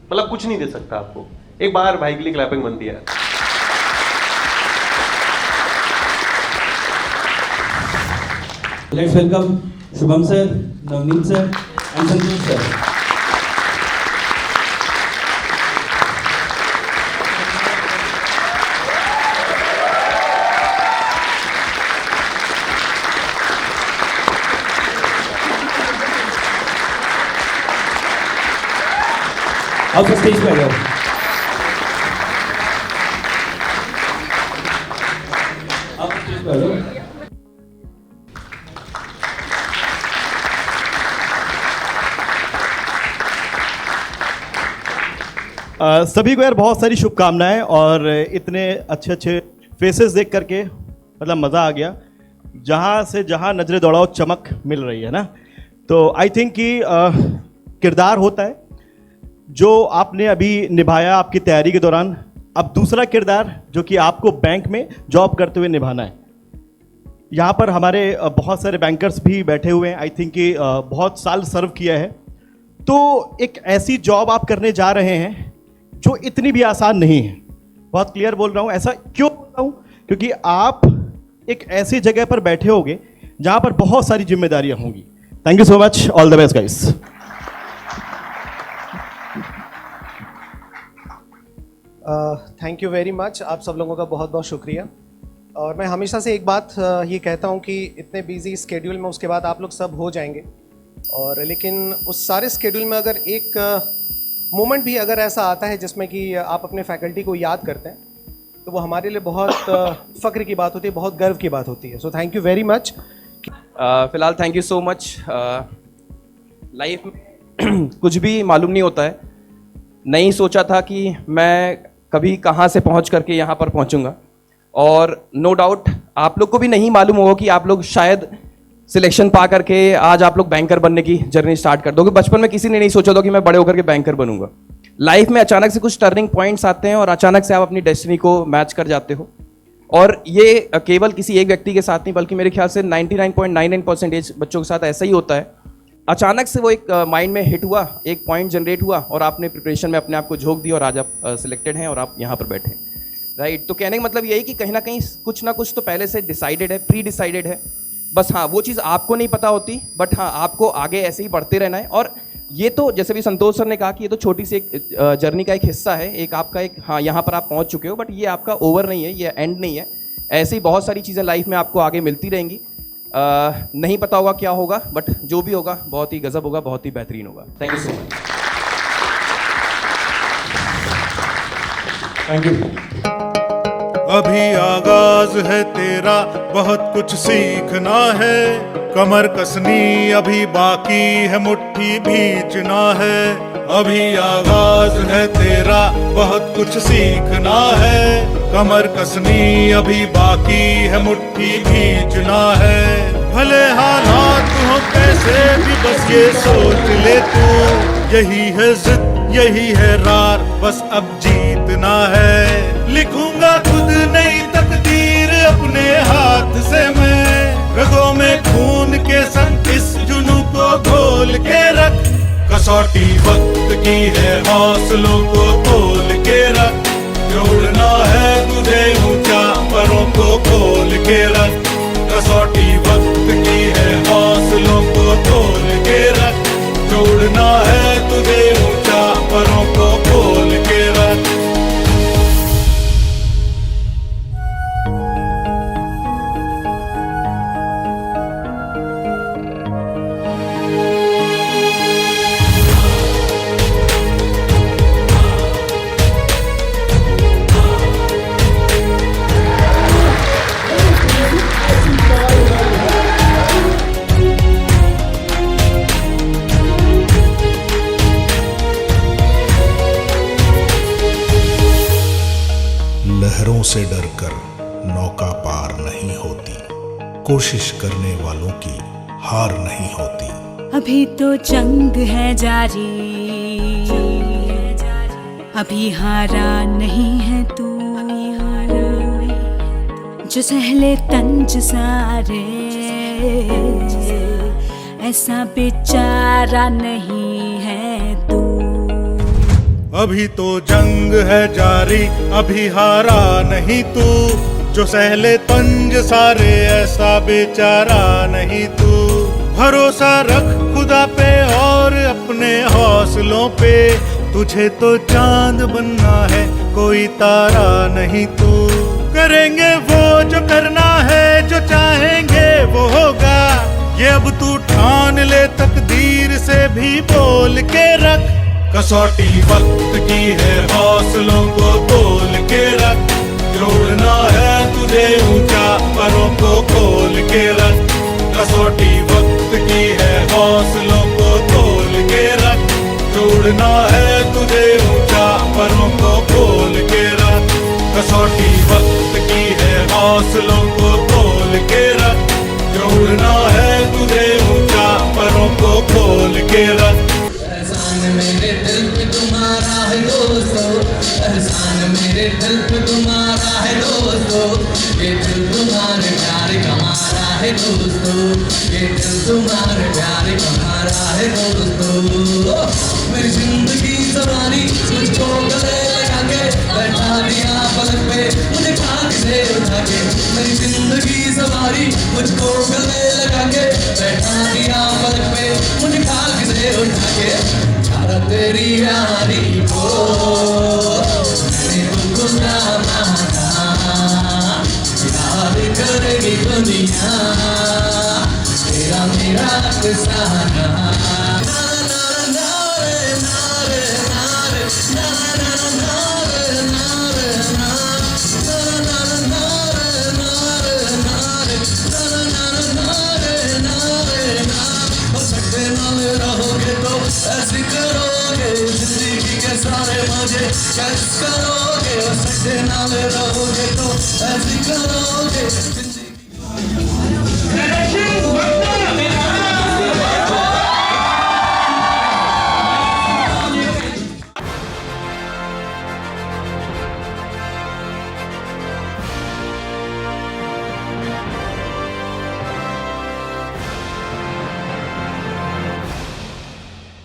मतलब कुछ नहीं दे सकता आपको। एक बार भाई के लिए क्लैपिंग बनती है। Let's welcome Shubham sir, Navneet sir and Santosh sir. आप स्टेज पे आ जाओ. आप स्टेज पे आ जाओ. सभी को यार बहुत सारी शुभकामनाएं और इतने अच्छे अच्छे फेसेस देख करके मतलब मज़ा आ गया. जहाँ से जहाँ नजरें दौड़ाओ चमक मिल रही है ना. तो आई थिंक कि किरदार होता है जो आपने अभी निभाया आपकी तैयारी के दौरान. अब दूसरा किरदार जो कि आपको बैंक में जॉब करते हुए निभाना है. यहाँ पर हमारे बहुत सारे बैंकर्स भी बैठे हुए हैं. आई थिंक कि बहुत साल सर्व किया है. तो एक ऐसी जॉब आप करने जा रहे हैं जो इतनी भी आसान नहीं है. बहुत क्लियर बोल रहा हूँ. ऐसा क्यों बोल रहा हूँ? क्योंकि आप एक ऐसी जगह पर बैठे होंगे जहाँ पर बहुत सारी जिम्मेदारियाँ होंगी. Thank you so much. All the best guys. Thank you very much. आप सब लोगों का बहुत बहुत शुक्रिया. और मैं हमेशा से एक बात ये कहता हूँ कि इतने बिजी स्केड्यूल में उसके बाद आप लोग सब हो जाएंगे. और लेकिन उस सारे स्केड्यूल में अगर एक मोमेंट भी अगर ऐसा आता है जिसमें कि आप अपने फैकल्टी को याद करते हैं तो वो हमारे लिए बहुत फ़ख्र की बात होती है, बहुत गर्व की बात होती है. So thank you very much. फ़िलहाल thank you so much. Life में कुछ भी मालूम नहीं होता है. नहीं सोचा था कि मैं कभी कहाँ से पहुँच करके यहाँ पर पहुँचूँगा. और नो डाउट आप लोग को भी नहीं मालूम होगा कि आप लोग शायद सिलेक्शन पा करके आज आप लोग बैंकर बनने की जर्नी स्टार्ट कर दोगे. बचपन में किसी ने नहीं सोचा था कि मैं बड़े होकर के बैंकर बनूंगा. लाइफ में अचानक से कुछ टर्निंग पॉइंट्स आते हैं और अचानक से आप अपनी डेस्टिनी को मैच कर जाते हो. और ये केवल किसी एक व्यक्ति के साथ नहीं बल्कि मेरे ख्याल से 99.99% बच्चों के साथ ऐसा ही होता है. अचानक से वो एक माइंड में हिट हुआ, एक पॉइंट जनरेट हुआ और आपने प्रिपरेशन में अपने आप को झोंक दिया और आज आप सिलेक्टेड हैं और आप यहाँ पर बैठे हैं. राइट. तो कहने का मतलब यही कि कहीं ना कहीं कुछ ना कुछ तो पहले से डिसाइडेड है, प्री डिसाइडेड है. बस हाँ वो चीज़ आपको नहीं पता होती. बट हाँ आपको आगे ऐसे ही बढ़ते रहना है. और ये तो जैसे भी संतोष सर ने कहा कि ये तो छोटी सी एक जर्नी का एक हिस्सा है, एक आपका एक हाँ यहाँ पर आप पहुँच चुके हो. बट ये आपका ओवर नहीं है, ये एंड नहीं है. ऐसी बहुत सारी चीज़ें लाइफ में आपको आगे मिलती रहेंगी. नहीं पता होगा क्या होगा बट जो भी होगा बहुत ही गजब होगा, बहुत ही बेहतरीन होगा. Thank you so much. Thank you. अभी आगाज है तेरा, बहुत कुछ सीखना है. कमर कसनी अभी बाकी है, मुट्ठी भींचना है. अभी आगाज है तेरा, बहुत कुछ सीखना है. कमर कसनी अभी बाकी है, मुट्ठी भींचना है. भले हालात हो कैसे भी बस ये सोच ले तू, यही है जिद यही है रार, बस अब जीतना है. लिखूंगा खुद नई तकदीर अपने हाथ से मैं, रगों में खून के संग इस जुनू को घोल के रख. कसौटी वक्त की है, हौसलों को तोल के रख. जोड़ना है तुझे ऊंचा, परों को खोल के रख. कसौटी वक्त की है, हौसलों को तोल के रख. जोड़ना है तुझे ऊंचा, परों को खोल के रख. लहरों से डरकर नौका पार नहीं होती, कोशिश करने वालों की हार नहीं होती. अभी तो जंग है जारी, अभी हारा नहीं है तू. जो सहले तंज सारे, ऐसा बेचारा नहीं है तू. अभी तो जंग है जारी, अभी हारा नहीं तू. जो सहले तंज सारे, ऐसा बेचारा नहीं तू. भरोसा रख खुदा पे और अपने हौसलों पे, तुझे तो चांद बनना है कोई तारा नहीं तू। करेंगे वो जो करना है, जो चाहेंगे वो होगा, ये अब तू ठान ले तकदीर से भी बोल के रख। कसौटी वक्त की है हौसलों को तोल के रख, जोड़ना है तुझे ऊंचा परों को खोल के रख। कसौटी वक्त की है हौसलों को तोल के रख, जोड़ना है तुझे ऊंचा परों को खोल के रख। कसौटी वक्त की है हौसलों को तोल के रख, जोड़ना है तुझे ऊंचा परों को खोल के रख। एहसान मेरे दिल पे तुम्हारा है दोस्तों, एहसान मेरे दिल पे तुम्हारा है दोस्तों, ये दिल तुम्हारे प्यार कमारा है दोस्तों, ये दिल तुम्हारे प्यार कमारा है दोस्तों। मेरी जिंदगी सवारी मुझको गले लगा के बैठा दिया पलक पे मुझे खाक से उठा के। मेरी जिंदगी सवारी मुझको गले लगा के बैठा दिया पलक पे मुझे खाक से उठा के। चारा तेरी यारी को मैंने तुमको ना माना, याद करेगी दुनिया तेरा मेरा अफसाना। रहोगे तो ऐसे करोगे जिंदगी के सारे मजे कैसे करोगे, सच्चे नाम रहोगे तो ऐसे करोगे